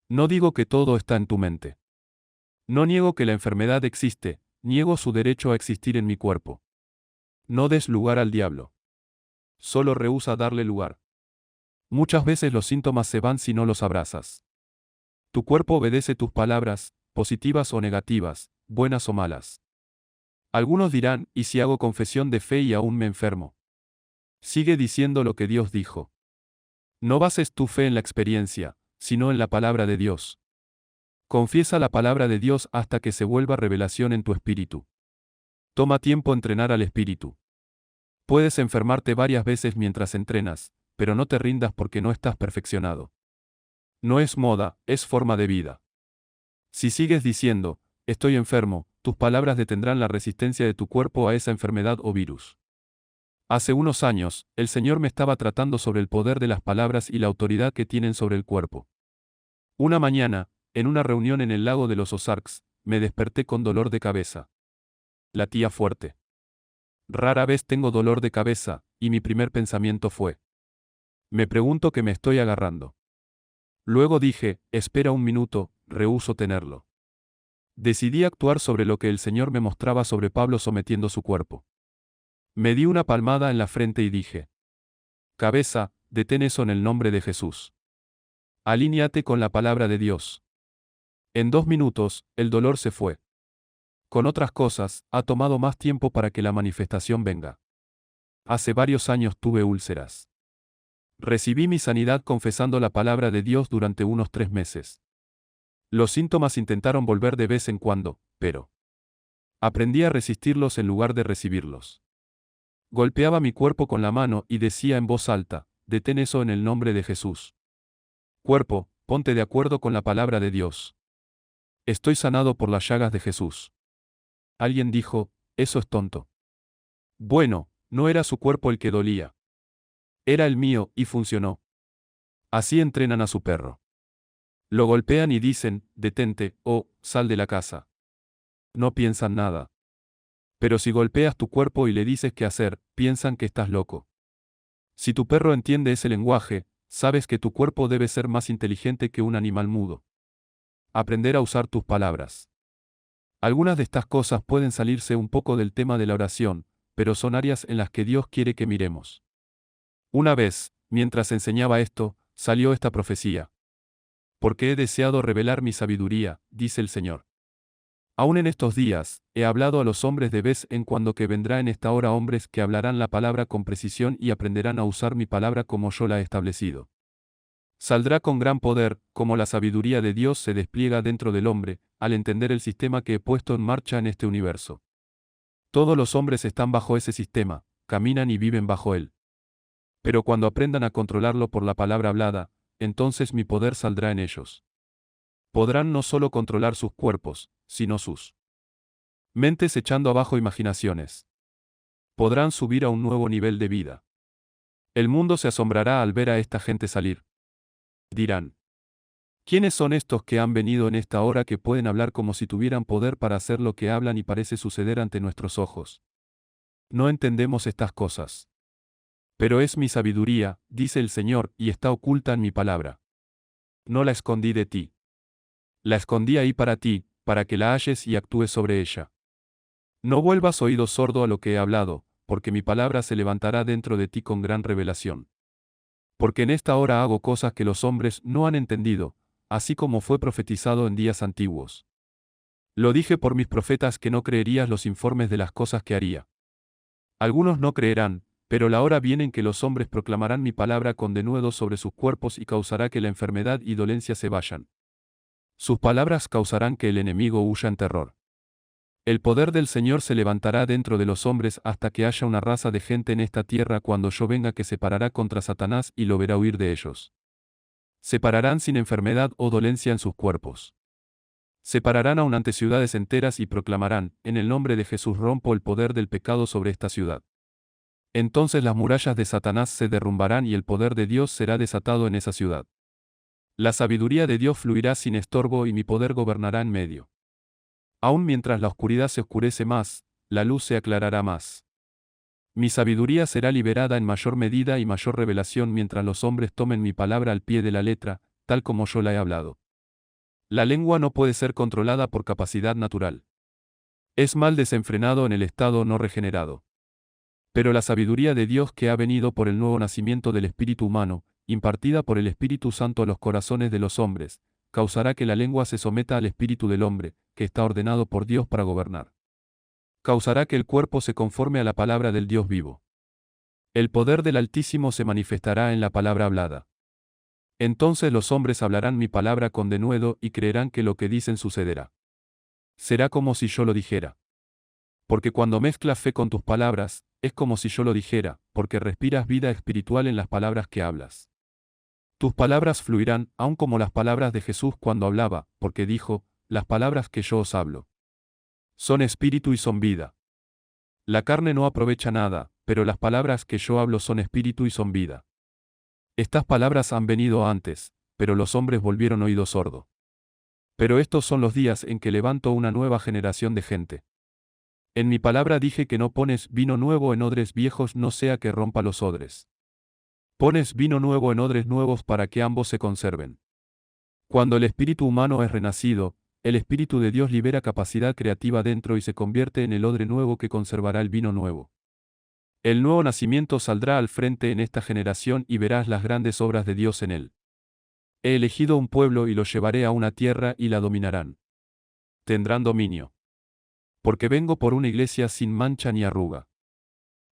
No digo que todo está en tu mente. No niego que la enfermedad existe, niego su derecho a existir en mi cuerpo. No des lugar al diablo. Solo rehúsa darle lugar. Muchas veces los síntomas se van si no los abrazas. Tu cuerpo obedece tus palabras, positivas o negativas, buenas o malas. Algunos dirán, ¿y si hago confesión de fe y aún me enfermo? Sigue diciendo lo que Dios dijo. No bases tu fe en la experiencia, sino en la palabra de Dios. Confiesa la palabra de Dios hasta que se vuelva revelación en tu espíritu. Toma tiempo entrenar al espíritu. Puedes enfermarte varias veces mientras entrenas, pero no te rindas porque no estás perfeccionado. No es moda, es forma de vida. Si sigues diciendo, estoy enfermo, tus palabras detendrán la resistencia de tu cuerpo a esa enfermedad o virus. Hace unos años, el Señor me estaba tratando sobre el poder de las palabras y la autoridad que tienen sobre el cuerpo. Una mañana, en una reunión en el lago de los Ozarks, me desperté con dolor de cabeza. Latía fuerte. Rara vez tengo dolor de cabeza, y mi primer pensamiento fue: me pregunto qué me estoy agarrando. Luego dije, espera un minuto, rehúso tenerlo. Decidí actuar sobre lo que el Señor me mostraba sobre Pablo sometiendo su cuerpo. Me di una palmada en la frente y dije: cabeza, detén eso en el nombre de Jesús. Alíñate con la palabra de Dios. En 2 minutos, el dolor se fue. Con otras cosas, ha tomado más tiempo para que la manifestación venga. Hace varios años tuve úlceras. Recibí mi sanidad confesando la palabra de Dios durante unos 3 meses. Los síntomas intentaron volver de vez en cuando, pero aprendí a resistirlos en lugar de recibirlos. Golpeaba mi cuerpo con la mano y decía en voz alta, detén eso en el nombre de Jesús. Cuerpo, ponte de acuerdo con la palabra de Dios. Estoy sanado por las llagas de Jesús. Alguien dijo, eso es tonto. Bueno, no era su cuerpo el que dolía. Era el mío, y funcionó. Así entrenan a su perro. Lo golpean y dicen, detente, o, sal de la casa. No piensan nada. Pero si golpeas tu cuerpo y le dices qué hacer, piensan que estás loco. Si tu perro entiende ese lenguaje, sabes que tu cuerpo debe ser más inteligente que un animal mudo. Aprender a usar tus palabras. Algunas de estas cosas pueden salirse un poco del tema de la oración, pero son áreas en las que Dios quiere que miremos. Una vez, mientras enseñaba esto, salió esta profecía. Porque he deseado revelar mi sabiduría, dice el Señor. Aún en estos días, he hablado a los hombres de vez en cuando que vendrá en esta hora hombres que hablarán la palabra con precisión y aprenderán a usar mi palabra como yo la he establecido. Saldrá con gran poder, como la sabiduría de Dios se despliega dentro del hombre, al entender el sistema que he puesto en marcha en este universo. Todos los hombres están bajo ese sistema, caminan y viven bajo él. Pero cuando aprendan a controlarlo por la palabra hablada, entonces mi poder saldrá en ellos. Podrán no solo controlar sus cuerpos, sino sus mentes echando abajo imaginaciones. Podrán subir a un nuevo nivel de vida. El mundo se asombrará al ver a esta gente salir. Dirán: ¿quiénes son estos que han venido en esta hora que pueden hablar como si tuvieran poder para hacer lo que hablan y parece suceder ante nuestros ojos? No entendemos estas cosas. Pero es mi sabiduría, dice el Señor, y está oculta en mi palabra. No la escondí de ti. La escondí ahí para ti, para que la halles y actúes sobre ella. No vuelvas oído sordo a lo que he hablado, porque mi palabra se levantará dentro de ti con gran revelación. Porque en esta hora hago cosas que los hombres no han entendido, así como fue profetizado en días antiguos. Lo dije por mis profetas que no creerías los informes de las cosas que haría. Algunos no creerán, pero la hora viene en que los hombres proclamarán mi palabra con denuedo sobre sus cuerpos y causará que la enfermedad y dolencia se vayan. Sus palabras causarán que el enemigo huya en terror. El poder del Señor se levantará dentro de los hombres hasta que haya una raza de gente en esta tierra cuando yo venga que se parará contra Satanás y lo verá huir de ellos. Se pararán sin enfermedad o dolencia en sus cuerpos. Se pararán aún ante ciudades enteras y proclamarán, en el nombre de Jesús rompo el poder del pecado sobre esta ciudad. Entonces las murallas de Satanás se derrumbarán y el poder de Dios será desatado en esa ciudad. La sabiduría de Dios fluirá sin estorbo y mi poder gobernará en medio. Aun mientras la oscuridad se oscurece más, la luz se aclarará más. Mi sabiduría será liberada en mayor medida y mayor revelación mientras los hombres tomen mi palabra al pie de la letra, tal como yo la he hablado. La lengua no puede ser controlada por capacidad natural. Es mal desenfrenado en el estado no regenerado. Pero la sabiduría de Dios que ha venido por el nuevo nacimiento del espíritu humano, impartida por el Espíritu Santo a los corazones de los hombres, causará que la lengua se someta al espíritu del hombre, que está ordenado por Dios para gobernar. Causará que el cuerpo se conforme a la palabra del Dios vivo. El poder del Altísimo se manifestará en la palabra hablada. Entonces los hombres hablarán mi palabra con denuedo y creerán que lo que dicen sucederá. Será como si yo lo dijera. Porque cuando mezclas fe con tus palabras, es como si yo lo dijera, porque respiras vida espiritual en las palabras que hablas. Tus palabras fluirán, aun como las palabras de Jesús cuando hablaba, porque dijo, las palabras que yo os hablo son espíritu y son vida. La carne no aprovecha nada, pero las palabras que yo hablo son espíritu y son vida. Estas palabras han venido antes, pero los hombres volvieron oído sordo. Pero estos son los días en que levanto una nueva generación de gente. En mi palabra dije que no pones vino nuevo en odres viejos, no sea que rompa los odres. Pones vino nuevo en odres nuevos para que ambos se conserven. Cuando el espíritu humano es renacido, el Espíritu de Dios libera capacidad creativa dentro y se convierte en el odre nuevo que conservará el vino nuevo. El nuevo nacimiento saldrá al frente en esta generación y verás las grandes obras de Dios en él. He elegido un pueblo y lo llevaré a una tierra y la dominarán. Tendrán dominio. Porque vengo por una iglesia sin mancha ni arruga.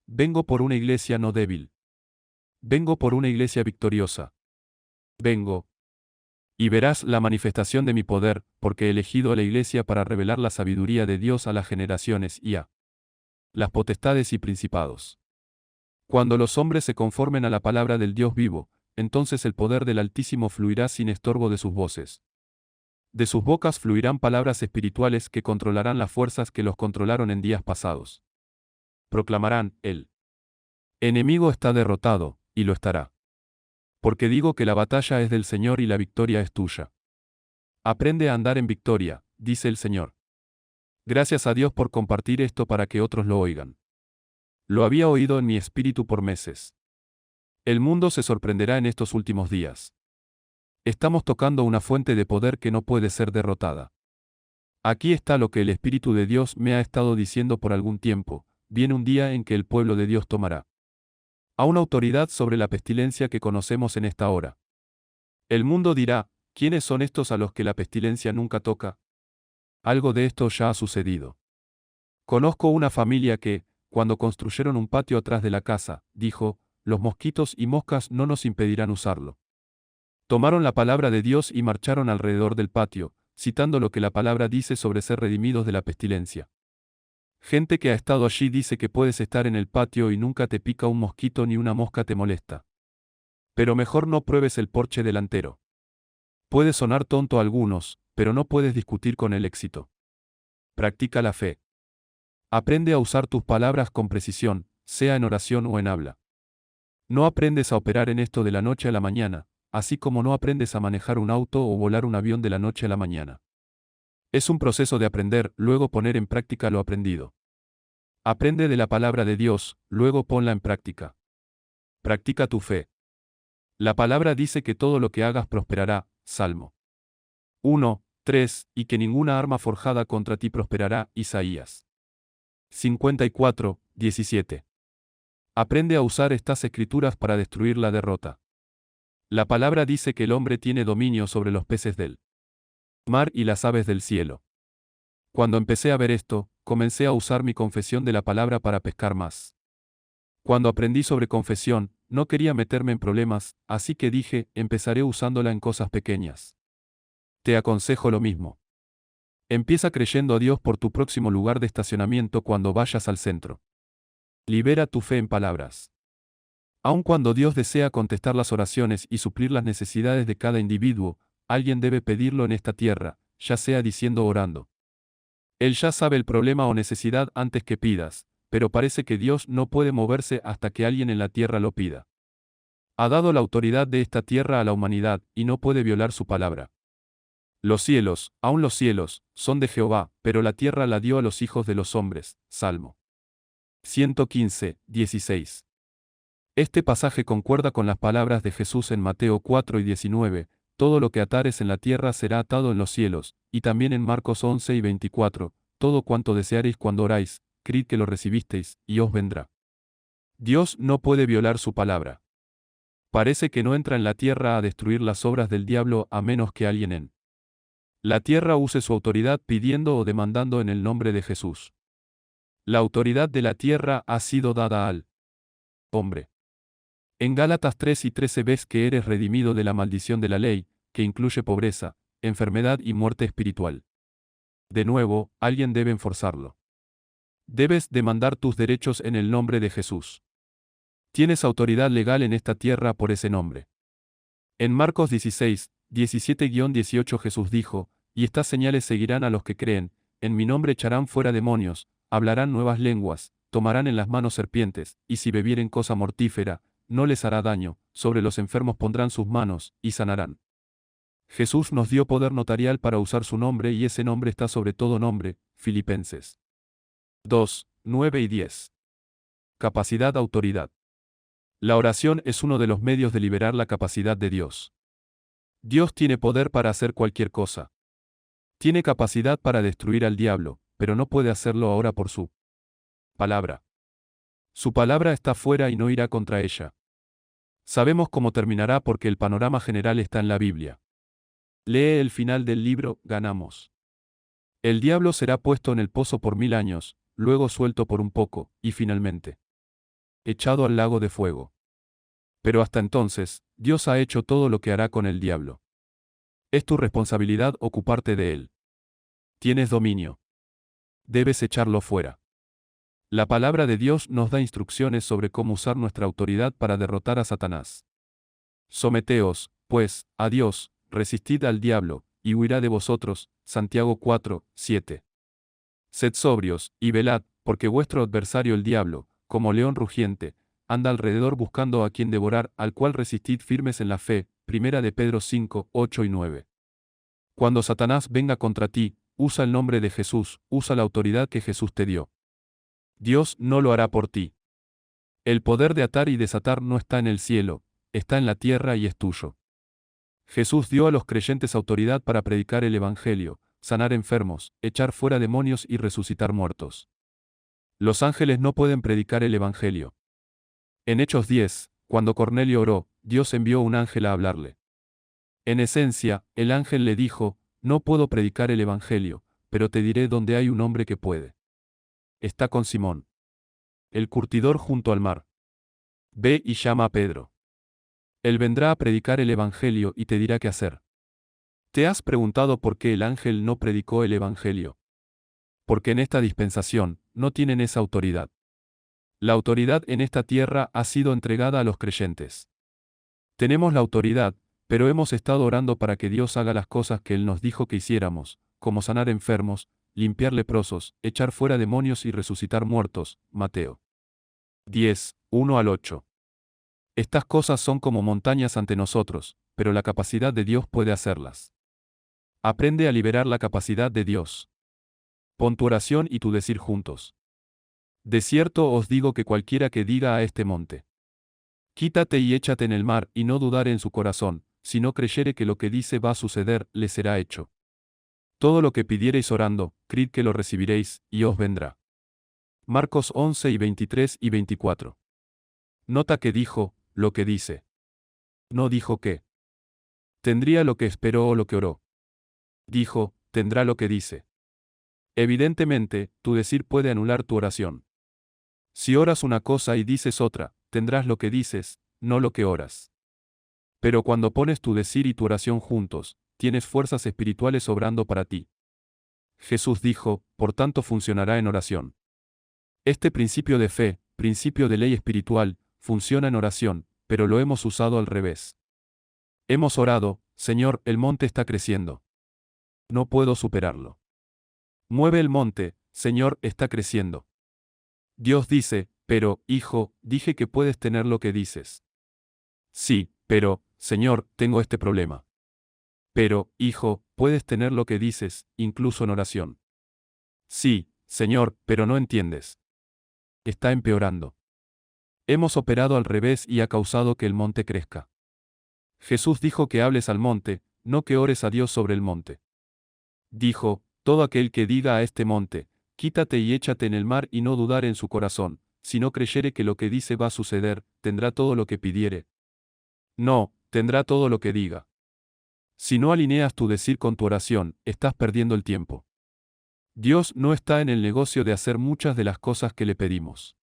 Vengo por una iglesia no débil. Vengo por una iglesia victoriosa. Vengo. Y verás la manifestación de mi poder, porque he elegido a la iglesia para revelar la sabiduría de Dios a las generaciones y a las potestades y principados. Cuando los hombres se conformen a la palabra del Dios vivo, entonces el poder del Altísimo fluirá sin estorbo de sus voces. De sus bocas fluirán palabras espirituales que controlarán las fuerzas que los controlaron en días pasados. Proclamarán, el enemigo está derrotado, y lo estará. Porque digo que la batalla es del Señor y la victoria es tuya. Aprende a andar en victoria, dice el Señor. Gracias a Dios por compartir esto para que otros lo oigan. Lo había oído en mi espíritu por meses. El mundo se sorprenderá en estos últimos días. Estamos tocando una fuente de poder que no puede ser derrotada. Aquí está lo que el Espíritu de Dios me ha estado diciendo por algún tiempo, viene un día en que el pueblo de Dios tomará a una autoridad sobre la pestilencia que conocemos en esta hora. El mundo dirá, ¿quiénes son estos a los que la pestilencia nunca toca? Algo de esto ya ha sucedido. Conozco una familia que, cuando construyeron un patio atrás de la casa, dijo, los mosquitos y moscas no nos impedirán usarlo. Tomaron la palabra de Dios y marcharon alrededor del patio, citando lo que la palabra dice sobre ser redimidos de la pestilencia. Gente que ha estado allí dice que puedes estar en el patio y nunca te pica un mosquito ni una mosca te molesta. Pero mejor no pruebes el porche delantero. Puede sonar tonto a algunos, pero no puedes discutir con el éxito. Practica la fe. Aprende a usar tus palabras con precisión, sea en oración o en habla. No aprendes a operar en esto de la noche a la mañana, así como no aprendes a manejar un auto o volar un avión de la noche a la mañana. Es un proceso de aprender, luego poner en práctica lo aprendido. Aprende de la palabra de Dios, luego ponla en práctica. Practica tu fe. La palabra dice que todo lo que hagas prosperará, Salmo 1, 3, y que ninguna arma forjada contra ti prosperará, Isaías 54, 17. Aprende a usar estas escrituras para destruir la derrota. La palabra dice que el hombre tiene dominio sobre los peces del mar y las aves del cielo. Cuando empecé a ver esto, comencé a usar mi confesión de la palabra para pescar más. Cuando aprendí sobre confesión, no quería meterme en problemas, así que dije, empezaré usándola en cosas pequeñas. Te aconsejo lo mismo. Empieza creyendo a Dios por tu próximo lugar de estacionamiento cuando vayas al centro. Libera tu fe en palabras. Aun cuando Dios desea contestar las oraciones y suplir las necesidades de cada individuo, alguien debe pedirlo en esta tierra, ya sea diciendo o orando. Él ya sabe el problema o necesidad antes que pidas, pero parece que Dios no puede moverse hasta que alguien en la tierra lo pida. Ha dado la autoridad de esta tierra a la humanidad, y no puede violar su palabra. Los cielos, aun los cielos, son de Jehová, pero la tierra la dio a los hijos de los hombres. Salmo 115, 16. Este pasaje concuerda con las palabras de Jesús en Mateo 4 y 19, todo lo que atares en la tierra será atado en los cielos, y también en Marcos 11 y 24, todo cuanto desearéis cuando oráis, creed que lo recibisteis, y os vendrá. Dios no puede violar su palabra. Parece que no entra en la tierra a destruir las obras del diablo a menos que alguien en la tierra use su autoridad pidiendo o demandando en el nombre de Jesús. La autoridad de la tierra ha sido dada al hombre. En Gálatas 3 y 13 ves que eres redimido de la maldición de la ley, que incluye pobreza, enfermedad y muerte espiritual. De nuevo, alguien debe enforzarlo. Debes demandar tus derechos en el nombre de Jesús. Tienes autoridad legal en esta tierra por ese nombre. En Marcos 16, 17-18 Jesús dijo, y estas señales seguirán a los que creen, en mi nombre echarán fuera demonios, hablarán nuevas lenguas, tomarán en las manos serpientes, y si bebieren cosa mortífera, no les hará daño, sobre los enfermos pondrán sus manos, y sanarán. Jesús nos dio poder notarial para usar su nombre y ese nombre está sobre todo nombre, Filipenses 2, 9 y 10. Capacidad, autoridad. La oración es uno de los medios de liberar la capacidad de Dios. Dios tiene poder para hacer cualquier cosa. Tiene capacidad para destruir al diablo, pero no puede hacerlo ahora por su palabra. Su palabra está fuera y no irá contra ella. Sabemos cómo terminará porque el panorama general está en la Biblia. Lee el final del libro, ganamos. El diablo será puesto en el pozo por 1000 años, luego suelto por un poco, y finalmente echado al lago de fuego. Pero hasta entonces, Dios ha hecho todo lo que hará con el diablo. Es tu responsabilidad ocuparte de él. Tienes dominio. Debes echarlo fuera. La palabra de Dios nos da instrucciones sobre cómo usar nuestra autoridad para derrotar a Satanás. Someteos, pues, a Dios, resistid al diablo, y huirá de vosotros. Santiago 4, 7. Sed sobrios, y velad, porque vuestro adversario el diablo, como león rugiente, anda alrededor buscando a quien devorar, al cual resistid firmes en la fe. Primera de Pedro 5, 8 y 9. Cuando Satanás venga contra ti, usa el nombre de Jesús, usa la autoridad que Jesús te dio. Dios no lo hará por ti. El poder de atar y desatar no está en el cielo, está en la tierra y es tuyo. Jesús dio a los creyentes autoridad para predicar el Evangelio, sanar enfermos, echar fuera demonios y resucitar muertos. Los ángeles no pueden predicar el Evangelio. En Hechos 10, cuando Cornelio oró, Dios envió un ángel a hablarle. En esencia, el ángel le dijo, no puedo predicar el Evangelio, pero te diré dónde hay un hombre que puede. Está con Simón, el curtidor junto al mar. Ve y llama a Pedro. Él vendrá a predicar el Evangelio y te dirá qué hacer. ¿Te has preguntado por qué el ángel no predicó el Evangelio? Porque en esta dispensación, no tienen esa autoridad. La autoridad en esta tierra ha sido entregada a los creyentes. Tenemos la autoridad, pero hemos estado orando para que Dios haga las cosas que Él nos dijo que hiciéramos, como sanar enfermos, limpiar leprosos, echar fuera demonios y resucitar muertos. Mateo 10, 1 al 8. Estas cosas son como montañas ante nosotros, pero la capacidad de Dios puede hacerlas. Aprende a liberar la capacidad de Dios. Pon tu oración y tu decir juntos. De cierto os digo que cualquiera que diga a este monte, quítate y échate en el mar, y no dudare en su corazón, si no creyere que lo que dice va a suceder, le será hecho. Todo lo que pidiereis orando, creed que lo recibiréis, y os vendrá. Marcos 11 y 23 y 24. Nota que dijo, lo que dice. No dijo que tendría lo que esperó o lo que oró. Dijo, tendrá lo que dice. Evidentemente, tu decir puede anular tu oración. Si oras una cosa y dices otra, tendrás lo que dices, no lo que oras. Pero cuando pones tu decir y tu oración juntos, tienes fuerzas espirituales obrando para ti. Jesús dijo, por tanto funcionará en oración. Este principio de fe, principio de ley espiritual, funciona en oración, pero lo hemos usado al revés. Hemos orado, Señor, el monte está creciendo. No puedo superarlo. Mueve el monte, Señor, está creciendo. Dios dice, pero, hijo, dije que puedes tener lo que dices. Sí, pero, Señor, tengo este problema. Pero, hijo, puedes tener lo que dices, incluso en oración. Sí, Señor, pero no entiendes. Está empeorando. Hemos operado al revés y ha causado que el monte crezca. Jesús dijo que hables al monte, no que ores a Dios sobre el monte. Dijo, todo aquel que diga a este monte, quítate y échate en el mar y no dudar en su corazón, si no creyere que lo que dice va a suceder, tendrá todo lo que pidiere. No, tendrá todo lo que diga. Si no alineas tu decir con tu oración, estás perdiendo el tiempo. Dios no está en el negocio de hacer muchas de las cosas que le pedimos.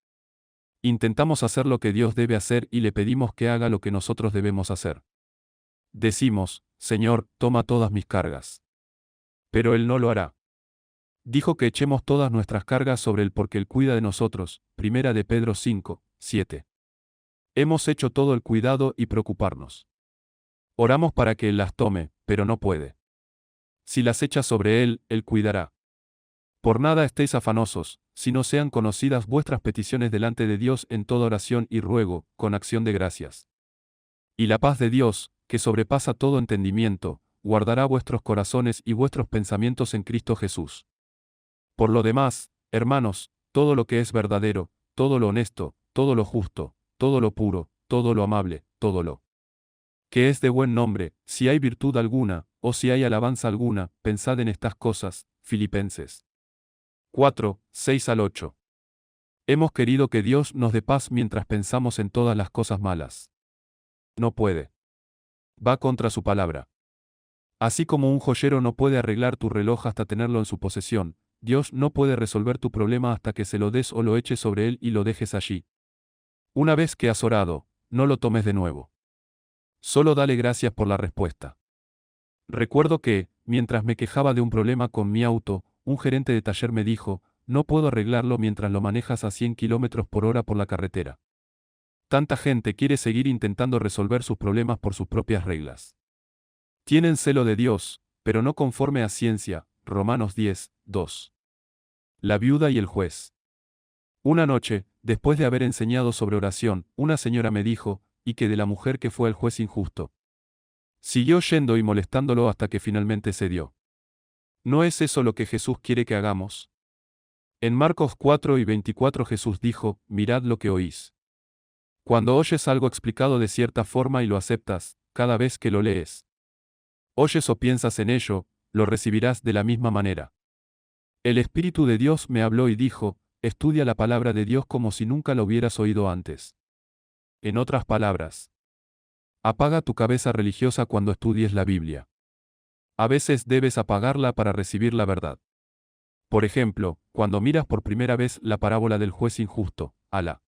Intentamos hacer lo que Dios debe hacer y le pedimos que haga lo que nosotros debemos hacer. Decimos, Señor, toma todas mis cargas. Pero Él no lo hará. Dijo que echemos todas nuestras cargas sobre Él porque Él cuida de nosotros. Primera de Pedro 5, 7. Hemos hecho todo el cuidado y preocuparnos. Oramos para que Él las tome, pero no puede. Si las echas sobre Él, Él cuidará. Por nada estéis afanosos, sino sean conocidas vuestras peticiones delante de Dios en toda oración y ruego, con acción de gracias. Y la paz de Dios, que sobrepasa todo entendimiento, guardará vuestros corazones y vuestros pensamientos en Cristo Jesús. Por lo demás, hermanos, todo lo que es verdadero, todo lo honesto, todo lo justo, todo lo puro, todo lo amable, todo lo que es de buen nombre, si hay virtud alguna, o si hay alabanza alguna, pensad en estas cosas. Filipenses 4, 6 al 8. Hemos querido que Dios nos dé paz mientras pensamos en todas las cosas malas. No puede. Va contra su palabra. Así como un joyero no puede arreglar tu reloj hasta tenerlo en su posesión, Dios no puede resolver tu problema hasta que se lo des o lo eches sobre él y lo dejes allí. Una vez que has orado, no lo tomes de nuevo. Solo dale gracias por la respuesta. Recuerdo que, mientras me quejaba de un problema con mi auto, un gerente de taller me dijo, no puedo arreglarlo mientras lo manejas a 100 km por hora por la carretera. Tanta gente quiere seguir intentando resolver sus problemas por sus propias reglas. Tienen celo de Dios, pero no conforme a ciencia. Romanos 10, 2. La viuda y el juez. Una noche, después de haber enseñado sobre oración, una señora me dijo, ¿y qué de la mujer que fue el juez injusto? Siguió yendo y molestándolo hasta que finalmente cedió. ¿No es eso lo que Jesús quiere que hagamos? En Marcos 4 y 24 Jesús dijo, mirad lo que oís. Cuando oyes algo explicado de cierta forma y lo aceptas, cada vez que lo lees, oyes o piensas en ello, lo recibirás de la misma manera. El Espíritu de Dios me habló y dijo, estudia la palabra de Dios como si nunca la hubieras oído antes. En otras palabras, apaga tu cabeza religiosa cuando estudies la Biblia. A veces debes apagarla para recibir la verdad. Por ejemplo, cuando miras por primera vez la parábola del juez injusto, a la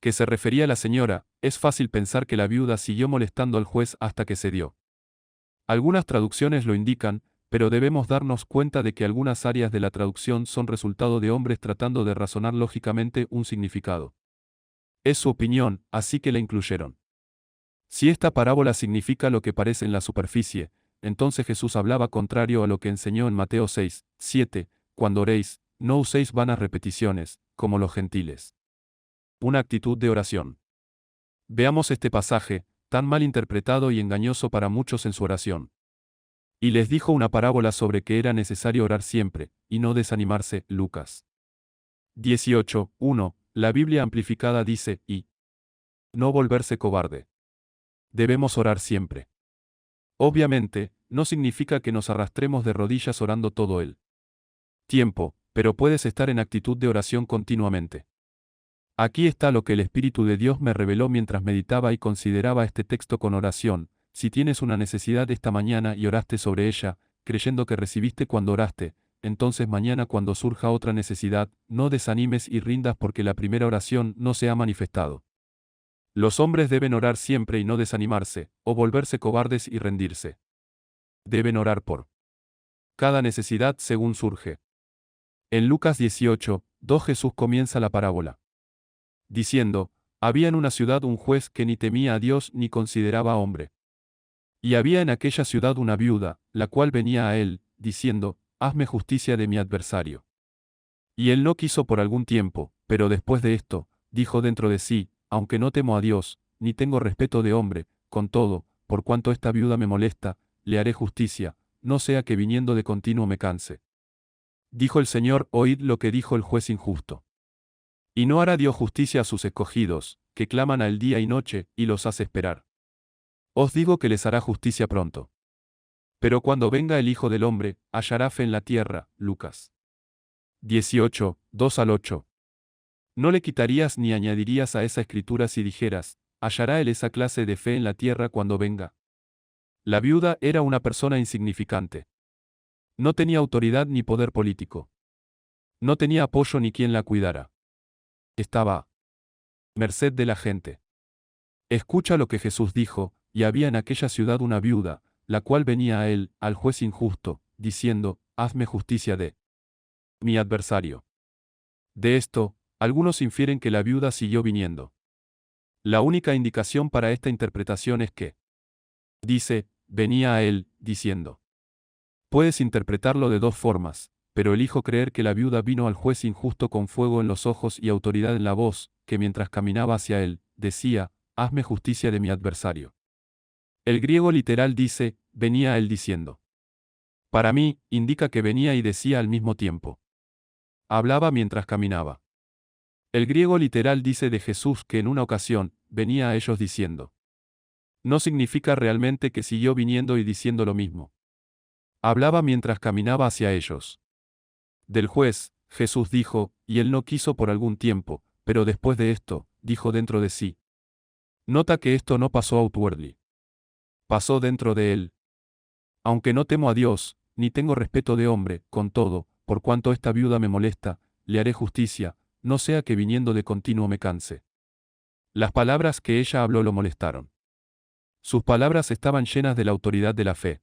que se refería a la señora, es fácil pensar que la viuda siguió molestando al juez hasta que cedió. Algunas traducciones lo indican, pero debemos darnos cuenta de que algunas áreas de la traducción son resultado de hombres tratando de razonar lógicamente un significado. Es su opinión, así que la incluyeron. Si esta parábola significa lo que parece en la superficie, entonces Jesús hablaba contrario a lo que enseñó en Mateo 6, 7, cuando oréis, no uséis vanas repeticiones, como los gentiles. Una actitud de oración. Veamos este pasaje, tan mal interpretado y engañoso para muchos en su oración. Y les dijo una parábola sobre que era necesario orar siempre, y no desanimarse. Lucas 18, 1. La Biblia amplificada dice, y no volverse cobarde. Debemos orar siempre. Obviamente, no significa que nos arrastremos de rodillas orando todo el tiempo, pero puedes estar en actitud de oración continuamente. Aquí está lo que el Espíritu de Dios me reveló mientras meditaba y consideraba este texto con oración. Si tienes una necesidad esta mañana y oraste sobre ella, creyendo que recibiste cuando oraste, entonces mañana cuando surja otra necesidad, no desanimes y rindas porque la primera oración no se ha manifestado. Los hombres deben orar siempre y no desanimarse, o volverse cobardes y rendirse. Deben orar por Cada necesidad según surge. En Lucas 18, 2 Jesús comienza la parábola, diciendo, había en una ciudad un juez que ni temía a Dios ni consideraba a hombre. Y había en aquella ciudad una viuda, la cual venía a él, diciendo, hazme justicia de mi adversario. Y él no quiso por algún tiempo, pero después de esto, dijo dentro de sí, aunque no temo a Dios, ni tengo respeto de hombre, con todo, por cuanto esta viuda me molesta, le haré justicia, no sea que viniendo de continuo me canse. Dijo el Señor, oíd lo que dijo el juez injusto. Y no hará Dios justicia a sus escogidos, que claman al día y noche, y los hace esperar. Os digo que les hará justicia pronto. Pero cuando venga el Hijo del Hombre, hallará fe en la tierra. Lucas 18, 2 al 8. No le quitarías ni añadirías a esa escritura si dijeras, ¿hallará él esa clase de fe en la tierra cuando venga? La viuda era una persona insignificante. No tenía autoridad ni poder político. No tenía apoyo ni quien la cuidara. Estaba a merced de la gente. Escucha lo que Jesús dijo, y había en aquella ciudad una viuda, la cual venía a él, al juez injusto, diciendo, hazme justicia de mi adversario. De esto, algunos infieren que la viuda siguió viniendo. La única indicación para esta interpretación es que dice, venía a él, diciendo. Puedes interpretarlo de dos formas, pero elijo creer que la viuda vino al juez injusto con fuego en los ojos y autoridad en la voz, que mientras caminaba hacia él, decía, hazme justicia de mi adversario. El griego literal dice, venía a él diciendo. Para mí, indica que venía y decía al mismo tiempo. Hablaba mientras caminaba. El griego literal dice de Jesús que en una ocasión, venía a ellos diciendo. No significa realmente que siguió viniendo y diciendo lo mismo. Hablaba mientras caminaba hacia ellos. Del juez, Jesús dijo, y él no quiso por algún tiempo, pero después de esto, dijo dentro de sí. Nota que esto no pasó outwardly. Pasó dentro de él. Aunque no temo a Dios, ni tengo respeto de hombre, con todo, por cuanto esta viuda me molesta, le haré justicia, no sea que viniendo de continuo me canse. Las palabras que ella habló lo molestaron. Sus palabras estaban llenas de la autoridad de la fe.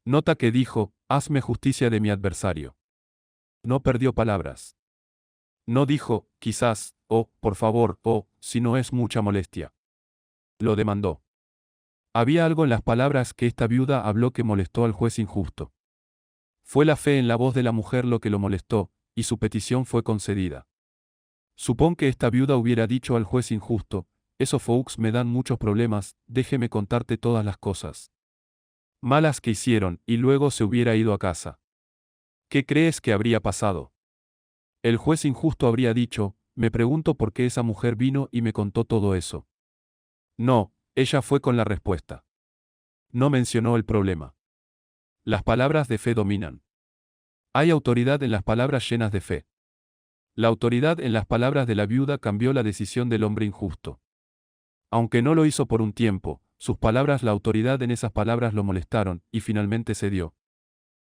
Nota que dijo, hazme justicia de mi adversario. No perdió palabras. No dijo, quizás, o, por favor, o, si no es mucha molestia. Lo demandó. Había algo en las palabras que esta viuda habló que molestó al juez injusto. Fue la fe en la voz de la mujer lo que lo molestó, y su petición fue concedida. Supón que esta viuda hubiera dicho al juez injusto, esos folks me dan muchos problemas, déjeme contarte todas las cosas malas que hicieron, y luego se hubiera ido a casa. ¿Qué crees que habría pasado? El juez injusto habría dicho, me pregunto por qué esa mujer vino y me contó todo eso. No, ella fue con la respuesta. No mencionó el problema. Las palabras de fe dominan. Hay autoridad en las palabras llenas de fe. La autoridad en las palabras de la viuda cambió la decisión del hombre injusto. Aunque no lo hizo por un tiempo, sus palabras, la autoridad en esas palabras lo molestaron, y finalmente cedió.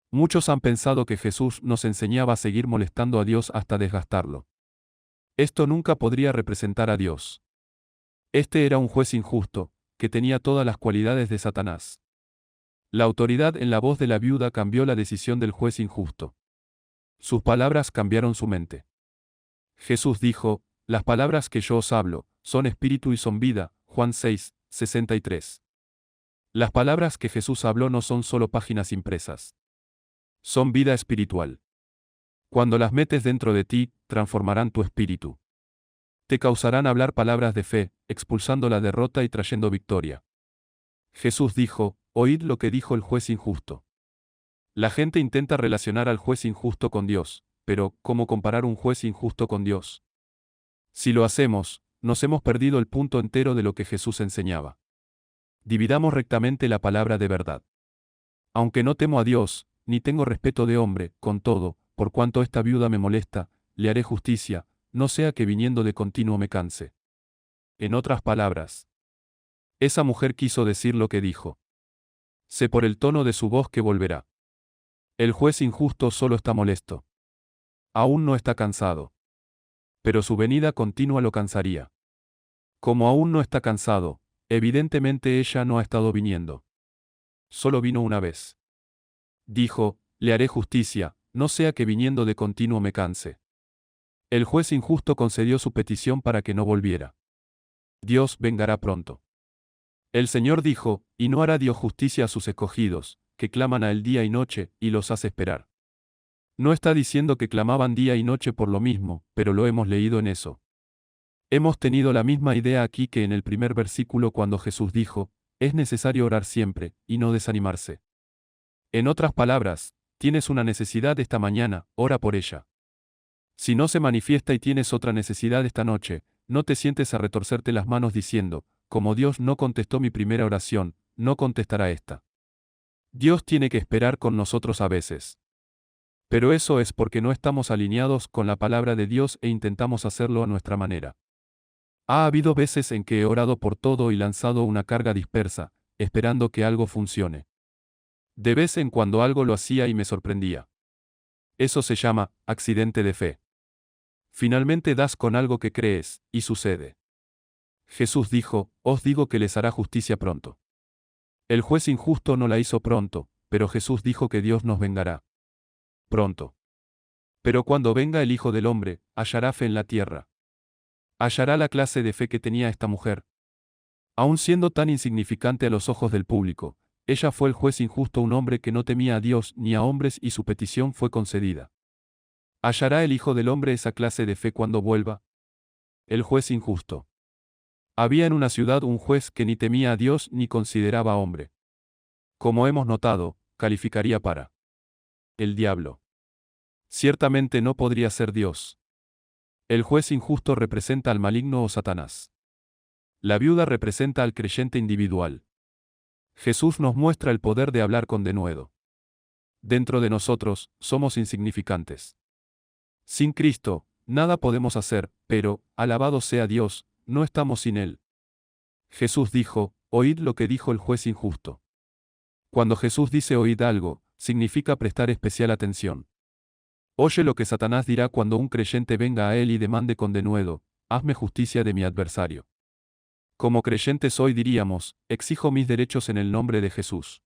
Muchos han pensado que Jesús nos enseñaba a seguir molestando a Dios hasta desgastarlo. Esto nunca podría representar a Dios. Este era un juez injusto, que tenía todas las cualidades de Satanás. La autoridad en la voz de la viuda cambió la decisión del juez injusto. Sus palabras cambiaron su mente. Jesús dijo, las palabras que yo os hablo, son espíritu y son vida, Juan 6, 63. Las palabras que Jesús habló no son solo páginas impresas. Son vida espiritual. Cuando las metes dentro de ti, transformarán tu espíritu. Te causarán hablar palabras de fe, expulsando la derrota y trayendo victoria. Jesús dijo, oíd lo que dijo el juez injusto. La gente intenta relacionar al juez injusto con Dios, pero, ¿cómo comparar un juez injusto con Dios? Si lo hacemos, nos hemos perdido el punto entero de lo que Jesús enseñaba. Dividamos rectamente la palabra de verdad. Aunque no temo a Dios, ni tengo respeto de hombre, con todo, por cuanto esta viuda me molesta, le haré justicia, no sea que viniendo de continuo me canse. En otras palabras, esa mujer quiso decir lo que dijo. Sé por el tono de su voz que volverá. El juez injusto solo está molesto. Aún no está cansado. Pero su venida continua lo cansaría. Como aún no está cansado, evidentemente ella no ha estado viniendo. Solo vino una vez. Dijo, le haré justicia, no sea que viniendo de continuo me canse. El juez injusto concedió su petición para que no volviera. Dios vengará pronto. El Señor dijo, y no hará Dios justicia a sus escogidos, que claman a él día y noche, y los hace esperar. No está diciendo que clamaban día y noche por lo mismo, pero lo hemos leído en eso. Hemos tenido la misma idea aquí que en el primer versículo cuando Jesús dijo, es necesario orar siempre, y no desanimarse. En otras palabras, tienes una necesidad esta mañana, ora por ella. Si no se manifiesta y tienes otra necesidad esta noche, no te sientes a retorcerte las manos diciendo, como Dios no contestó mi primera oración, no contestará esta. Dios tiene que esperar con nosotros a veces. Pero eso es porque no estamos alineados con la palabra de Dios e intentamos hacerlo a nuestra manera. Ha habido veces en que he orado por todo y lanzado una carga dispersa, esperando que algo funcione. De vez en cuando algo lo hacía y me sorprendía. Eso se llama accidente de fe. Finalmente das con algo que crees, y sucede. Jesús dijo, os digo que les hará justicia pronto. El juez injusto no la hizo pronto, pero Jesús dijo que Dios nos vengará pronto. Pero cuando venga el Hijo del Hombre, hallará fe en la tierra. Hallará la clase de fe que tenía esta mujer. Aun siendo tan insignificante a los ojos del público, ella fue el juez injusto, un hombre que no temía a Dios ni a hombres, y su petición fue concedida. ¿Hallará el Hijo del Hombre esa clase de fe cuando vuelva? El juez injusto. Había en una ciudad un juez que ni temía a Dios ni consideraba a hombre. Como hemos notado, calificaría para el diablo. Ciertamente no podría ser Dios. El juez injusto representa al maligno o Satanás. La viuda representa al creyente individual. Jesús nos muestra el poder de hablar con denuedo. Dentro de nosotros, somos insignificantes. Sin Cristo, nada podemos hacer, pero, alabado sea Dios, no estamos sin Él. Jesús dijo, oíd lo que dijo el juez injusto. Cuando Jesús dice oíd algo, significa prestar especial atención. Oye lo que Satanás dirá cuando un creyente venga a él y demande con denuedo, hazme justicia de mi adversario. Como creyentes hoy diríamos, exijo mis derechos en el nombre de Jesús.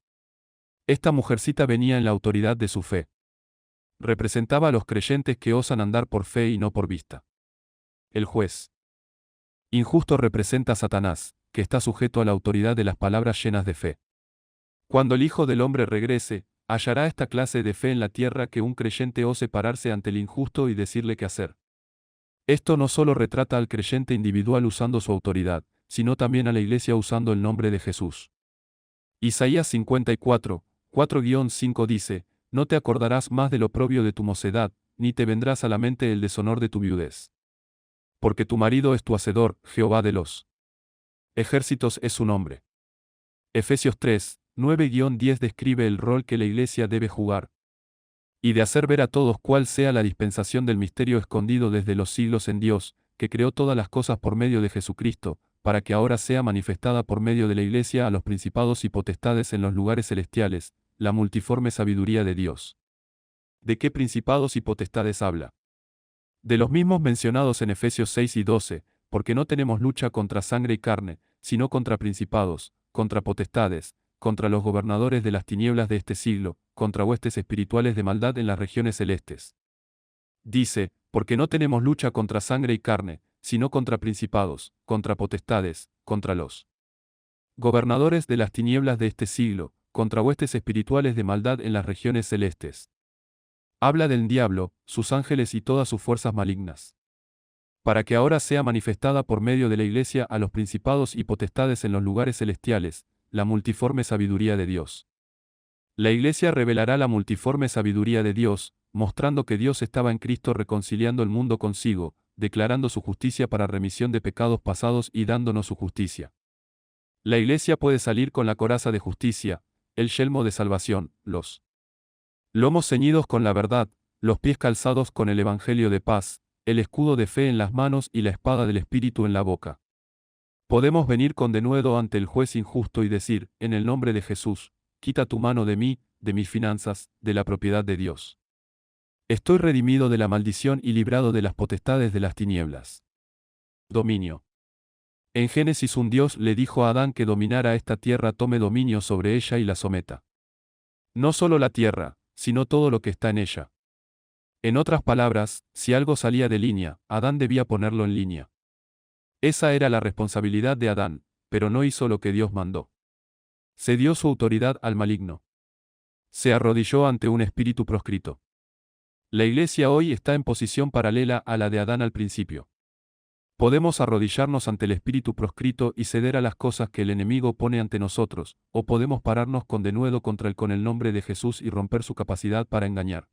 Esta mujercita venía en la autoridad de su fe. Representaba a los creyentes que osan andar por fe y no por vista. El juez injusto representa a Satanás, que está sujeto a la autoridad de las palabras llenas de fe. Cuando el Hijo del Hombre regrese, hallará esta clase de fe en la tierra que un creyente ose pararse ante el injusto y decirle qué hacer. Esto no solo retrata al creyente individual usando su autoridad, sino también a la iglesia usando el nombre de Jesús. Isaías 54, 4-5 dice, no te acordarás más del oprobio de tu mocedad, ni te vendrás a la mente el deshonor de tu viudez. Porque tu marido es tu hacedor, Jehová de los ejércitos es su nombre. Efesios 3, 9-10 describe el rol que la iglesia debe jugar. Y de hacer ver a todos cuál sea la dispensación del misterio escondido desde los siglos en Dios, que creó todas las cosas por medio de Jesucristo, para que ahora sea manifestada por medio de la iglesia a los principados y potestades en los lugares celestiales, la multiforme sabiduría de Dios. ¿De qué principados y potestades habla? De los mismos mencionados en Efesios 6 y 12, porque no tenemos lucha contra sangre y carne, sino contra principados, contra potestades, contra los gobernadores de las tinieblas de este siglo, contra huestes espirituales de maldad en las regiones celestes. Dice, porque no tenemos lucha contra sangre y carne, sino contra principados, contra potestades, contra los gobernadores de las tinieblas de este siglo, contra huestes espirituales de maldad en las regiones celestes. Habla del diablo, sus ángeles y todas sus fuerzas malignas. Para que ahora sea manifestada por medio de la iglesia a los principados y potestades en los lugares celestiales, la multiforme sabiduría de Dios. La iglesia revelará la multiforme sabiduría de Dios, mostrando que Dios estaba en Cristo reconciliando el mundo consigo, declarando su justicia para remisión de pecados pasados y dándonos su justicia. La iglesia puede salir con la coraza de justicia, el yelmo de salvación, los lomos ceñidos con la verdad, los pies calzados con el evangelio de paz, el escudo de fe en las manos y la espada del Espíritu en la boca. Podemos venir con denuedo ante el juez injusto y decir, en el nombre de Jesús, quita tu mano de mí, de mis finanzas, de la propiedad de Dios. Estoy redimido de la maldición y librado de las potestades de las tinieblas. Dominio. En Génesis un Dios le dijo a Adán que dominara esta tierra, tome dominio sobre ella y la someta. No solo la tierra, sino todo lo que está en ella. En otras palabras, si algo salía de línea, Adán debía ponerlo en línea. Esa era la responsabilidad de Adán, pero no hizo lo que Dios mandó. Se dio su autoridad al maligno. Se arrodilló ante un espíritu proscrito. La Iglesia hoy está en posición paralela a la de Adán al principio. Podemos arrodillarnos ante el espíritu proscrito y ceder a las cosas que el enemigo pone ante nosotros, o podemos pararnos con denuedo contra él con el nombre de Jesús y romper su capacidad para engañar.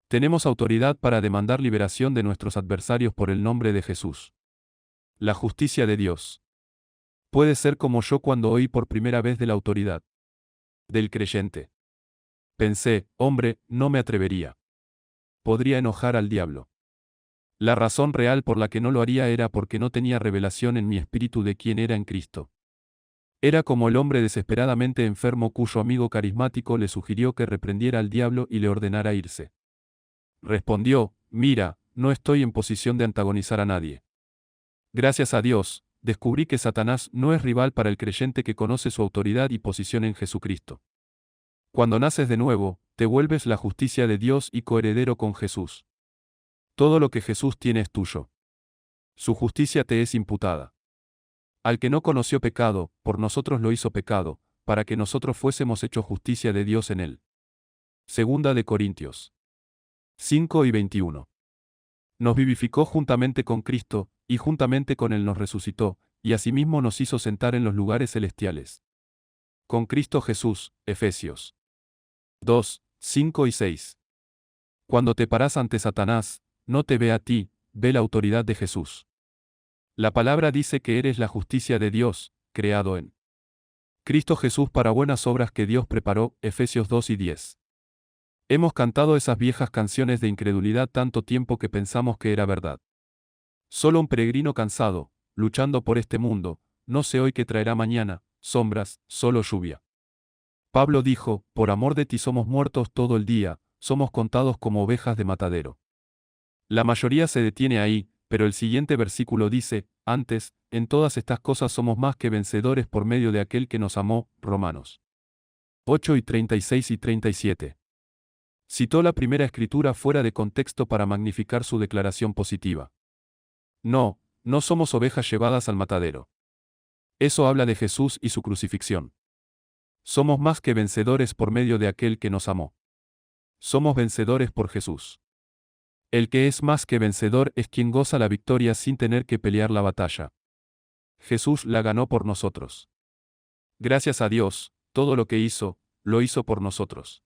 Tenemos autoridad para demandar liberación de nuestros adversarios por el nombre de Jesús. La justicia de Dios. Puede ser como yo cuando oí por primera vez de la autoridad del creyente. Pensé, hombre, no me atrevería. Podría enojar al diablo. La razón real por la que no lo haría era porque no tenía revelación en mi espíritu de quién era en Cristo. Era como el hombre desesperadamente enfermo cuyo amigo carismático le sugirió que reprendiera al diablo y le ordenara irse. Respondió, mira, no estoy en posición de antagonizar a nadie. Gracias a Dios, descubrí que Satanás no es rival para el creyente que conoce su autoridad y posición en Jesucristo. Cuando naces de nuevo, te vuelves la justicia de Dios y coheredero con Jesús. Todo lo que Jesús tiene es tuyo. Su justicia te es imputada. Al que no conoció pecado, por nosotros lo hizo pecado, para que nosotros fuésemos hechos justicia de Dios en él. Segunda de Corintios 5 y 21. Nos vivificó juntamente con Cristo, y juntamente con él nos resucitó, y asimismo nos hizo sentar en los lugares celestiales. Con Cristo Jesús, Efesios 2, 5 y 6. Cuando te paras ante Satanás, no te ve a ti, ve la autoridad de Jesús. La palabra dice que eres la justicia de Dios, creado en Cristo Jesús para buenas obras que Dios preparó, Efesios 2 y 10. Hemos cantado esas viejas canciones de incredulidad tanto tiempo que pensamos que era verdad. Solo un peregrino cansado, luchando por este mundo, no sé hoy qué traerá mañana, sombras, solo lluvia. Pablo dijo, por amor de ti somos muertos todo el día, somos contados como ovejas de matadero. La mayoría se detiene ahí, pero el siguiente versículo dice, antes, en todas estas cosas somos más que vencedores por medio de aquel que nos amó, Romanos 8 y 36 y 37. Citó la primera escritura fuera de contexto para magnificar su declaración positiva. No, no somos ovejas llevadas al matadero. Eso habla de Jesús y su crucifixión. Somos más que vencedores por medio de aquel que nos amó. Somos vencedores por Jesús. El que es más que vencedor es quien goza la victoria sin tener que pelear la batalla. Jesús la ganó por nosotros. Gracias a Dios, todo lo que hizo, lo hizo por nosotros.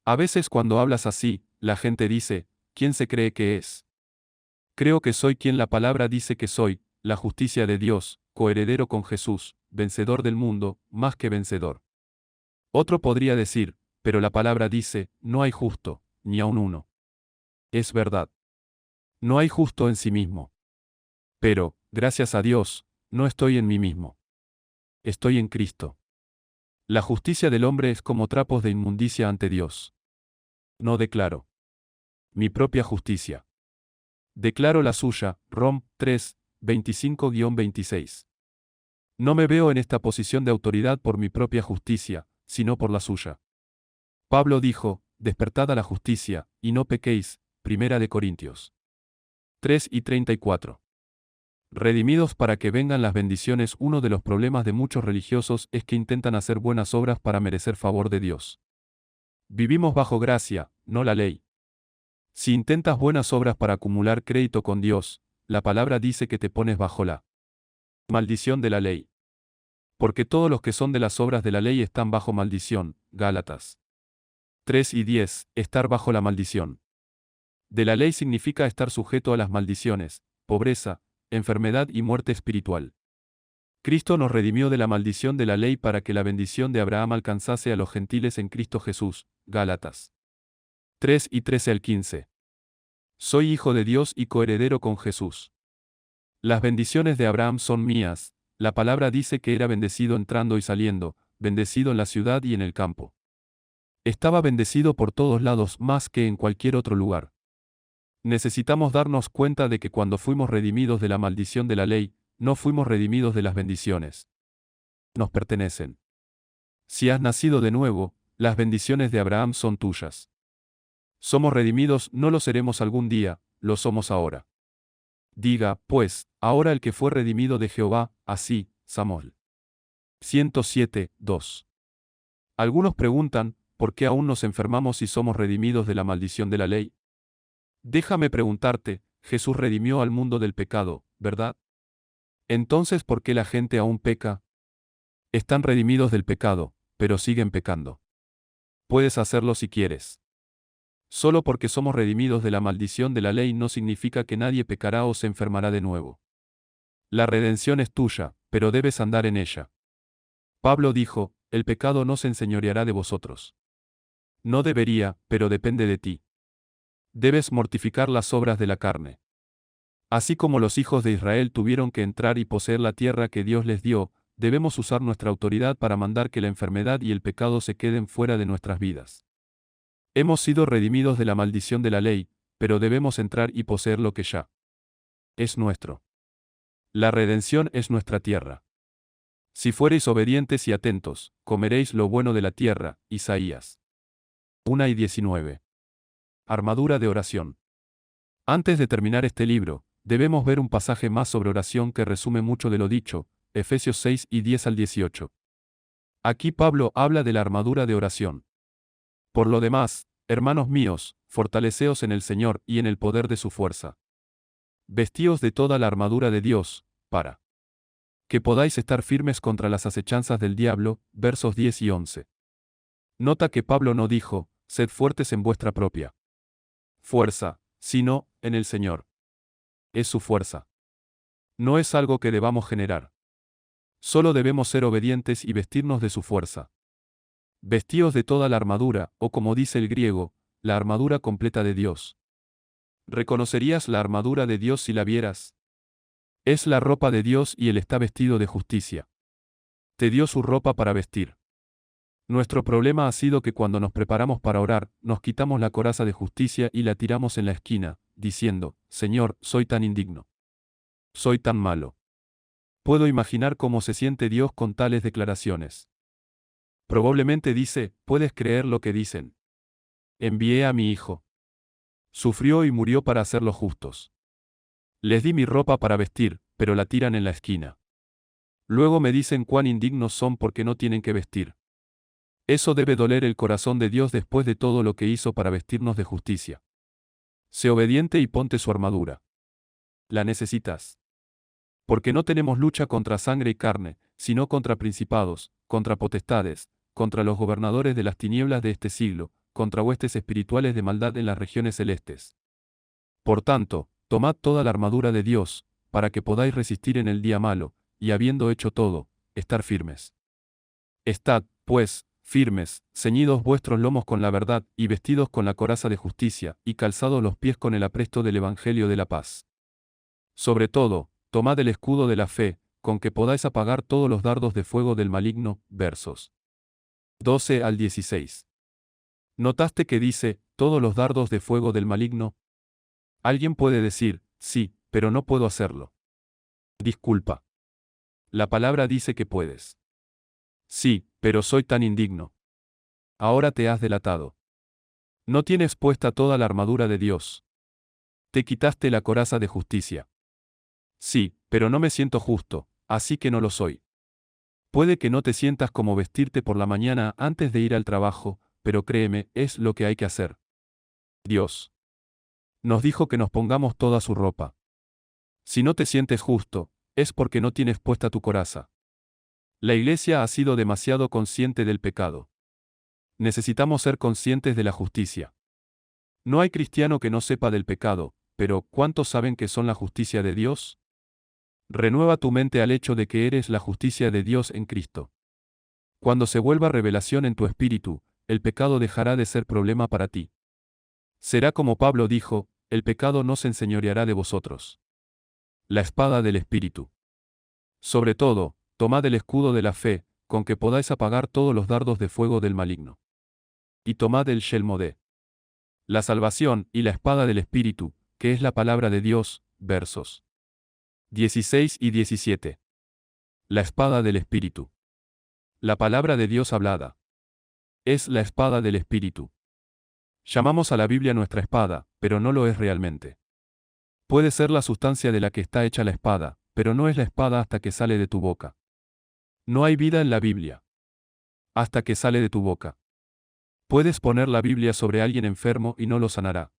A veces cuando hablas así, la gente dice, ¿quién se cree que es? Creo que soy quien la palabra dice que soy, la justicia de Dios, coheredero con Jesús, vencedor del mundo, más que vencedor. Otro podría decir, pero la palabra dice, no hay justo, ni aun uno. Es verdad. No hay justo en sí mismo. Pero, gracias a Dios, no estoy en mí mismo. Estoy en Cristo. La justicia del hombre es como trapos de inmundicia ante Dios. No declaro mi propia justicia. Declaro la suya, Rom 3, 25-26. No me veo en esta posición de autoridad por mi propia justicia, sino por la suya. Pablo dijo, despertad a la justicia, y no pequéis, Primera de Corintios 3 y 34. Redimidos para que vengan las bendiciones. Uno de los problemas de muchos religiosos es que intentan hacer buenas obras para merecer favor de Dios. Vivimos bajo gracia, no la ley. Si intentas buenas obras para acumular crédito con Dios, la palabra dice que te pones bajo la maldición de la ley. Porque todos los que son de las obras de la ley están bajo maldición, Gálatas 3 y 10, estar bajo la maldición de la ley significa estar sujeto a las maldiciones, pobreza, enfermedad y muerte espiritual. Cristo nos redimió de la maldición de la ley para que la bendición de Abraham alcanzase a los gentiles en Cristo Jesús, Gálatas 3 y 13 al 15. Soy hijo de Dios y coheredero con Jesús. Las bendiciones de Abraham son mías, la palabra dice que era bendecido entrando y saliendo, bendecido en la ciudad y en el campo. Estaba bendecido por todos lados más que en cualquier otro lugar. Necesitamos darnos cuenta de que cuando fuimos redimidos de la maldición de la ley, no fuimos redimidos de las bendiciones. Nos pertenecen. Si has nacido de nuevo, las bendiciones de Abraham son tuyas. Somos redimidos, no lo seremos algún día, lo somos ahora. Diga, pues, ahora el que fue redimido de Jehová, así, Samuel. 107, 2. Algunos preguntan, ¿por qué aún nos enfermamos si somos redimidos de la maldición de la ley? Déjame preguntarte, Jesús redimió al mundo del pecado, ¿verdad? Entonces, ¿por qué la gente aún peca? Están redimidos del pecado, pero siguen pecando. Puedes hacerlo si quieres. Solo porque somos redimidos de la maldición de la ley no significa que nadie pecará o se enfermará de nuevo. La redención es tuya, pero debes andar en ella. Pablo dijo, el pecado no se enseñoreará de vosotros. No debería, pero depende de ti. Debes mortificar las obras de la carne. Así como los hijos de Israel tuvieron que entrar y poseer la tierra que Dios les dio, debemos usar nuestra autoridad para mandar que la enfermedad y el pecado se queden fuera de nuestras vidas. Hemos sido redimidos de la maldición de la ley, pero debemos entrar y poseer lo que ya es nuestro. La redención es nuestra tierra. Si fuereis obedientes y atentos, comeréis lo bueno de la tierra. Isaías 1:19. Armadura de oración. Antes de terminar este libro, debemos ver un pasaje más sobre oración que resume mucho de lo dicho, Efesios 6:10-18. Aquí Pablo habla de la armadura de oración. Por lo demás, hermanos míos, fortaleceos en el Señor y en el poder de su fuerza. Vestíos de toda la armadura de Dios, para que podáis estar firmes contra las acechanzas del diablo, versos 10 y 11. Nota que Pablo no dijo, sed fuertes en vuestra propia fuerza, sino, en el Señor. Es su fuerza. No es algo que debamos generar. Solo debemos ser obedientes y vestirnos de su fuerza. Vestíos de toda la armadura, o como dice el griego, la armadura completa de Dios. ¿Reconocerías la armadura de Dios si la vieras? Es la ropa de Dios y Él está vestido de justicia. Te dio su ropa para vestir. Nuestro problema ha sido que cuando nos preparamos para orar, nos quitamos la coraza de justicia y la tiramos en la esquina, diciendo, Señor, soy tan indigno. Soy tan malo. Puedo imaginar cómo se siente Dios con tales declaraciones. Probablemente dice, ¿puedes creer lo que dicen? Envié a mi hijo. Sufrió y murió para hacerlos justos. Les di mi ropa para vestir, pero la tiran en la esquina. Luego me dicen cuán indignos son porque no tienen que vestir. Eso debe doler el corazón de Dios después de todo lo que hizo para vestirnos de justicia. Sé obediente y ponte su armadura. La necesitas. Porque no tenemos lucha contra sangre y carne, sino contra principados, contra potestades, contra los gobernadores de las tinieblas de este siglo, contra huestes espirituales de maldad en las regiones celestes. Por tanto, tomad toda la armadura de Dios, para que podáis resistir en el día malo, y habiendo hecho todo, estar firmes. Estad, pues, firmes, ceñidos vuestros lomos con la verdad, y vestidos con la coraza de justicia, y calzados los pies con el apresto del Evangelio de la paz. Sobre todo, tomad el escudo de la fe, con que podáis apagar todos los dardos de fuego del maligno, versos 12-16. ¿Notaste que dice, todos los dardos de fuego del maligno? Alguien puede decir, sí, pero no puedo hacerlo. Disculpa. La palabra dice que puedes. Sí, pero soy tan indigno. Ahora te has delatado. No tienes puesta toda la armadura de Dios. Te quitaste la coraza de justicia. Sí, pero no me siento justo, así que no lo soy. Puede que no te sientas como vestirte por la mañana antes de ir al trabajo, pero créeme, es lo que hay que hacer. Dios nos dijo que nos pongamos toda su ropa. Si no te sientes justo, es porque no tienes puesta tu coraza. La iglesia ha sido demasiado consciente del pecado. Necesitamos ser conscientes de la justicia. No hay cristiano que no sepa del pecado, pero ¿cuántos saben que son la justicia de Dios? Renueva tu mente al hecho de que eres la justicia de Dios en Cristo. Cuando se vuelva revelación en tu espíritu, el pecado dejará de ser problema para ti. Será como Pablo dijo, el pecado no se enseñoreará de vosotros. La espada del Espíritu. Sobre todo, tomad el escudo de la fe, con que podáis apagar todos los dardos de fuego del maligno. Y tomad el yelmo la salvación y la espada del Espíritu, que es la palabra de Dios, versos 16 y 17. La espada del Espíritu. La palabra de Dios hablada. Es la espada del Espíritu. Llamamos a la Biblia nuestra espada, pero no lo es realmente. Puede ser la sustancia de la que está hecha la espada, pero no es la espada hasta que sale de tu boca. No hay vida en la Biblia. Hasta que sale de tu boca. Puedes poner la Biblia sobre alguien enfermo y no lo sanará.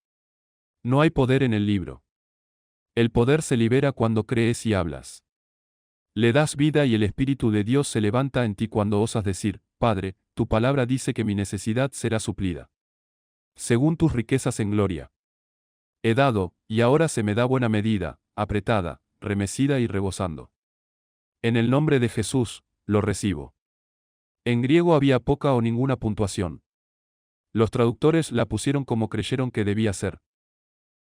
No hay poder en el libro. El poder se libera cuando crees y hablas. Le das vida y el Espíritu de Dios se levanta en ti cuando osas decir, Padre, tu palabra dice que mi necesidad será suplida. Según tus riquezas en gloria. He dado, y ahora se me da buena medida, apretada, remecida y rebosando. En el nombre de Jesús, lo recibo. En griego había poca o ninguna puntuación. Los traductores la pusieron como creyeron que debía ser.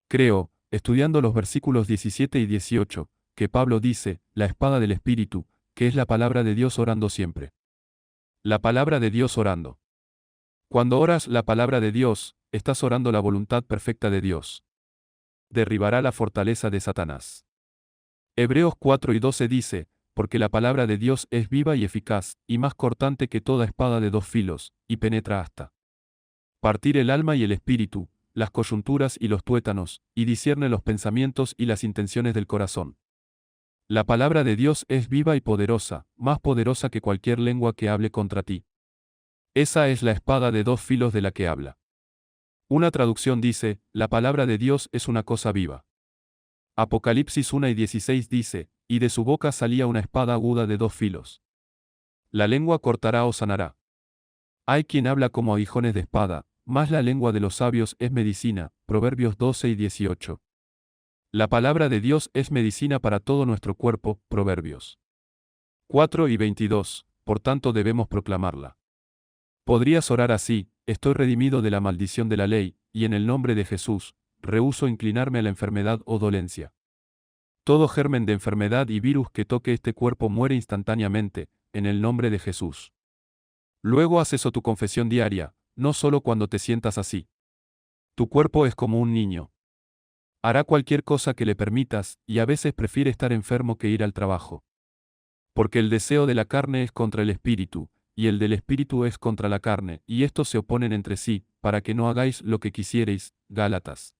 Creo, estudiando los versículos 17 y 18, que Pablo dice, la espada del Espíritu, que es la palabra de Dios orando siempre. La palabra de Dios orando. Cuando oras la palabra de Dios, estás orando la voluntad perfecta de Dios. Derribará la fortaleza de Satanás. Hebreos 4 y 12 dice, porque la palabra de Dios es viva y eficaz, y más cortante que toda espada de dos filos, y penetra hasta partir el alma y el espíritu, las coyunturas y los tuétanos, y discierne los pensamientos y las intenciones del corazón. La palabra de Dios es viva y poderosa, más poderosa que cualquier lengua que hable contra ti. Esa es la espada de dos filos de la que habla. Una traducción dice, la palabra de Dios es una cosa viva. Apocalipsis 1 y 16 dice, y de su boca salía una espada aguda de dos filos. La lengua cortará o sanará. Hay quien habla como aguijones de espada, mas la lengua de los sabios es medicina. Proverbios 12 y 18. La palabra de Dios es medicina para todo nuestro cuerpo. Proverbios 4 y 22, por tanto debemos proclamarla. Podrías orar así, estoy redimido de la maldición de la ley, y en el nombre de Jesús, rehúso inclinarme a la enfermedad o dolencia. Todo germen de enfermedad y virus que toque este cuerpo muere instantáneamente, en el nombre de Jesús. Luego haz eso tu confesión diaria, no solo cuando te sientas así. Tu cuerpo es como un niño. Hará cualquier cosa que le permitas, y a veces prefiere estar enfermo que ir al trabajo. Porque el deseo de la carne es contra el espíritu, y el del espíritu es contra la carne, y estos se oponen entre sí, para que no hagáis lo que quisiereis. Gálatas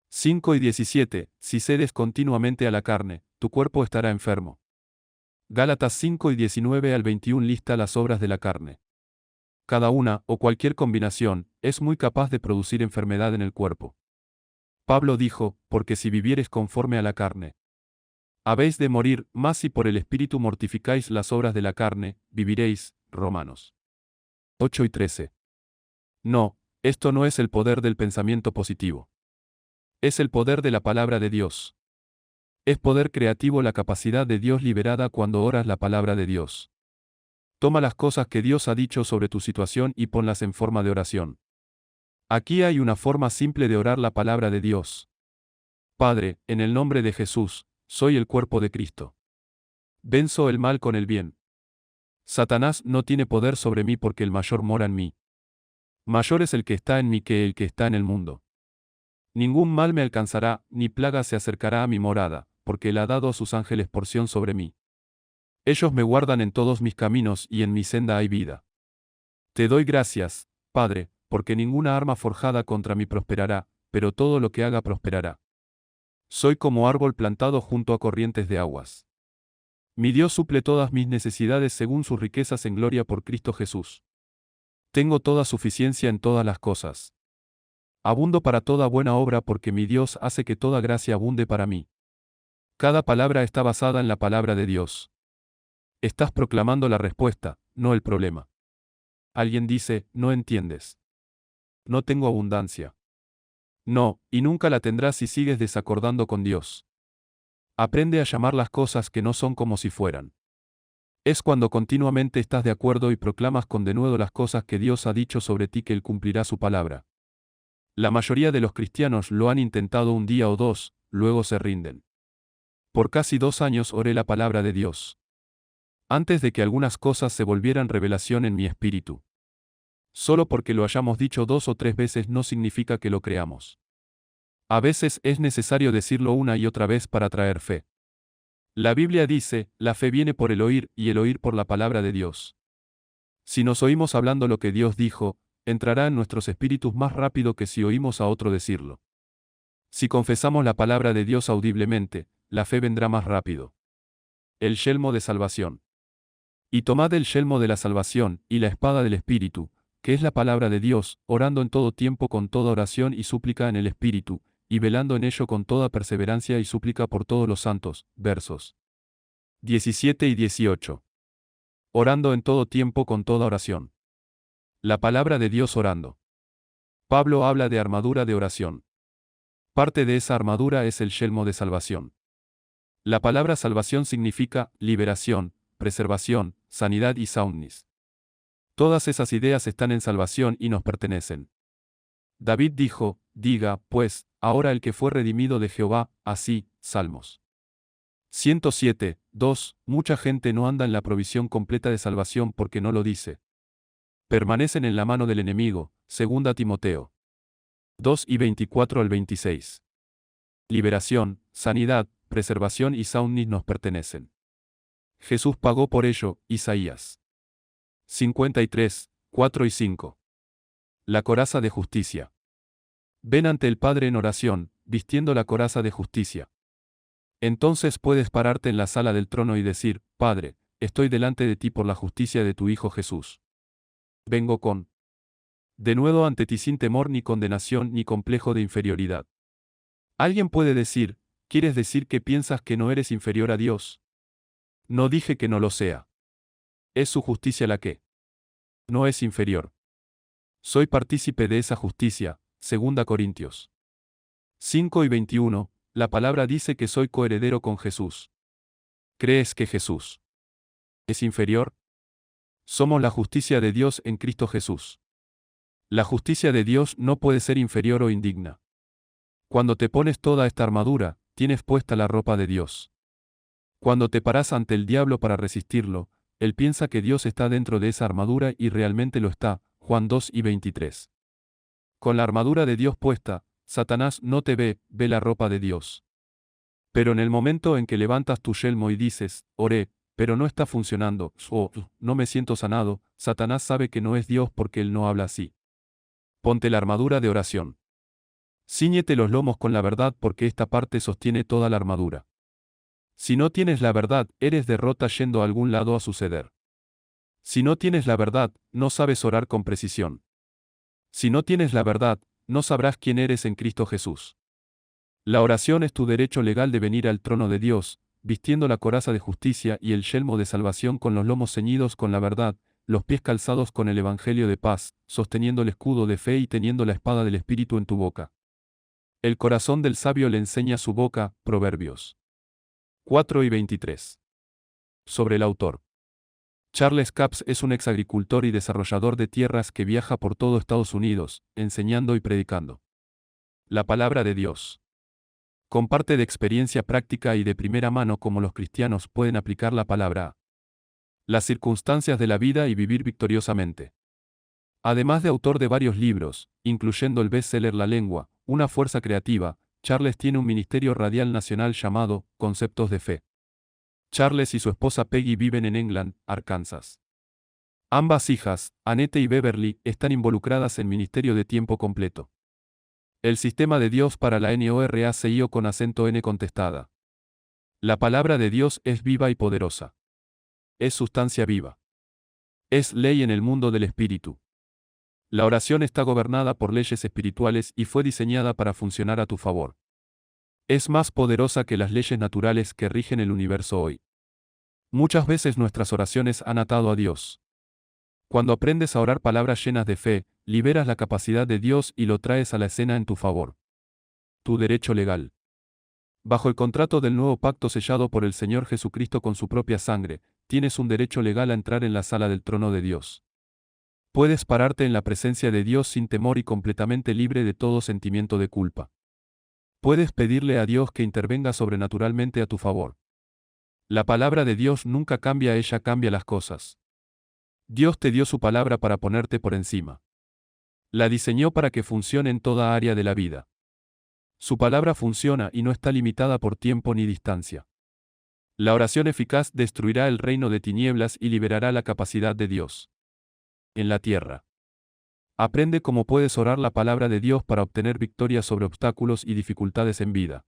5 y 17, si cedes continuamente a la carne, tu cuerpo estará enfermo. Gálatas 5 y 19 al 21 lista las obras de la carne. Cada una, o cualquier combinación, es muy capaz de producir enfermedad en el cuerpo. Pablo dijo, porque si vivieres conforme a la carne, habéis de morir, mas si por el Espíritu mortificáis las obras de la carne, viviréis. Romanos 8 y 13. No, esto no es el poder del pensamiento positivo. Es el poder de la palabra de Dios. Es poder creativo la capacidad de Dios liberada cuando oras la palabra de Dios. Toma las cosas que Dios ha dicho sobre tu situación y ponlas en forma de oración. Aquí hay una forma simple de orar la palabra de Dios. Padre, en el nombre de Jesús, soy el cuerpo de Cristo. Venzo el mal con el bien. Satanás no tiene poder sobre mí porque el mayor mora en mí. Mayor es el que está en mí que el que está en el mundo. Ningún mal me alcanzará, ni plaga se acercará a mi morada, porque Él ha dado a sus ángeles porción sobre mí. Ellos me guardan en todos mis caminos y en mi senda hay vida. Te doy gracias, Padre, porque ninguna arma forjada contra mí prosperará, pero todo lo que haga prosperará. Soy como árbol plantado junto a corrientes de aguas. Mi Dios suple todas mis necesidades según sus riquezas en gloria por Cristo Jesús. Tengo toda suficiencia en todas las cosas. Abundo para toda buena obra porque mi Dios hace que toda gracia abunde para mí. Cada palabra está basada en la palabra de Dios. Estás proclamando la respuesta, no el problema. Alguien dice, no entiendes. No tengo abundancia. No, y nunca la tendrás si sigues desacordando con Dios. Aprende a llamar las cosas que no son como si fueran. Es cuando continuamente estás de acuerdo y proclamas con denuedo las cosas que Dios ha dicho sobre ti que Él cumplirá su palabra. La mayoría de los cristianos lo han intentado un día o dos, luego se rinden. Por casi 2 años oré la palabra de Dios. Antes de que algunas cosas se volvieran revelación en mi espíritu. Solo porque lo hayamos dicho 2 o 3 veces no significa que lo creamos. A veces es necesario decirlo una y otra vez para traer fe. La Biblia dice, la fe viene por el oír, y el oír por la palabra de Dios. Si nos oímos hablando lo que Dios dijo, entrará en nuestros espíritus más rápido que si oímos a otro decirlo. Si confesamos la palabra de Dios audiblemente, la fe vendrá más rápido. El yelmo de salvación. Y tomad el yelmo de la salvación, y la espada del Espíritu, que es la palabra de Dios, orando en todo tiempo con toda oración y súplica en el Espíritu, y velando en ello con toda perseverancia y súplica por todos los santos. Versos 17 y 18. Orando en todo tiempo con toda oración. La palabra de Dios orando. Pablo habla de armadura de oración. Parte de esa armadura es el yelmo de salvación. La palabra salvación significa liberación, preservación, sanidad y soundness. Todas esas ideas están en salvación y nos pertenecen. David dijo, diga, pues, ahora el que fue redimido de Jehová, así, Salmos 107, 2, mucha gente no anda en la provisión completa de salvación porque no lo dice. Permanecen en la mano del enemigo, 2 Timoteo 2 y 24 al 26. Liberación, sanidad, preservación y soundness nos pertenecen. Jesús pagó por ello, Isaías 53, 4 y 5. La coraza de justicia. Ven ante el Padre en oración, vistiendo la coraza de justicia. Entonces puedes pararte en la sala del trono y decir, Padre, estoy delante de ti por la justicia de tu Hijo Jesús. Vengo con denuedo ante ti sin temor ni condenación ni complejo de inferioridad. Alguien puede decir, ¿quieres decir que piensas que no eres inferior a Dios? No dije que no lo sea. Es su justicia la que no es inferior. Soy partícipe de esa justicia, 2 Corintios 5 y 21, la palabra dice que soy coheredero con Jesús. ¿Crees que Jesús es inferior? Somos la justicia de Dios en Cristo Jesús. La justicia de Dios no puede ser inferior o indigna. Cuando te pones toda esta armadura, tienes puesta la ropa de Dios. Cuando te paras ante el diablo para resistirlo, él piensa que Dios está dentro de esa armadura y realmente lo está, Juan 2 y 23. Con la armadura de Dios puesta, Satanás no te ve, ve la ropa de Dios. Pero en el momento en que levantas tu yelmo y dices, oré, pero no está funcionando, o no me siento sanado, Satanás sabe que no es Dios porque él no habla así. Ponte la armadura de oración. Cíñete los lomos con la verdad porque esta parte sostiene toda la armadura. Si no tienes la verdad, eres derrota yendo a algún lado a suceder. Si no tienes la verdad, no sabes orar con precisión. Si no tienes la verdad, no sabrás quién eres en Cristo Jesús. La oración es tu derecho legal de venir al trono de Dios, vistiendo la coraza de justicia y el yelmo de salvación con los lomos ceñidos con la verdad, los pies calzados con el evangelio de paz, sosteniendo el escudo de fe y teniendo la espada del Espíritu en tu boca. El corazón del sabio le enseña su boca, Proverbios 4 y 23. Sobre el autor. Charles Capps es un exagricultor y desarrollador de tierras que viaja por todo Estados Unidos, enseñando y predicando la palabra de Dios. Comparte de experiencia práctica y de primera mano cómo los cristianos pueden aplicar la palabra a las circunstancias de la vida y vivir victoriosamente. Además de autor de varios libros, incluyendo el bestseller La lengua, una fuerza creativa, Charles tiene un ministerio radial nacional llamado Conceptos de Fe. Charles y su esposa Peggy viven en England, Arkansas. Ambas hijas, Annette y Beverly, están involucradas en ministerio de tiempo completo. El sistema de Dios para la NORACIO con acento N contestada. La palabra de Dios es viva y poderosa. Es sustancia viva. Es ley en el mundo del espíritu. La oración está gobernada por leyes espirituales y fue diseñada para funcionar a tu favor. Es más poderosa que las leyes naturales que rigen el universo hoy. Muchas veces nuestras oraciones han atado a Dios. Cuando aprendes a orar palabras llenas de fe, liberas la capacidad de Dios y lo traes a la escena en tu favor. Tu derecho legal. Bajo el contrato del nuevo pacto sellado por el Señor Jesucristo con su propia sangre, tienes un derecho legal a entrar en la sala del trono de Dios. Puedes pararte en la presencia de Dios sin temor y completamente libre de todo sentimiento de culpa. Puedes pedirle a Dios que intervenga sobrenaturalmente a tu favor. La palabra de Dios nunca cambia, ella cambia las cosas. Dios te dio su palabra para ponerte por encima. La diseñó para que funcione en toda área de la vida. Su palabra funciona y no está limitada por tiempo ni distancia. La oración eficaz destruirá el reino de tinieblas y liberará la capacidad de Dios. en la tierra. Aprende cómo puedes orar la palabra de Dios para obtener victoria sobre obstáculos y dificultades en vida.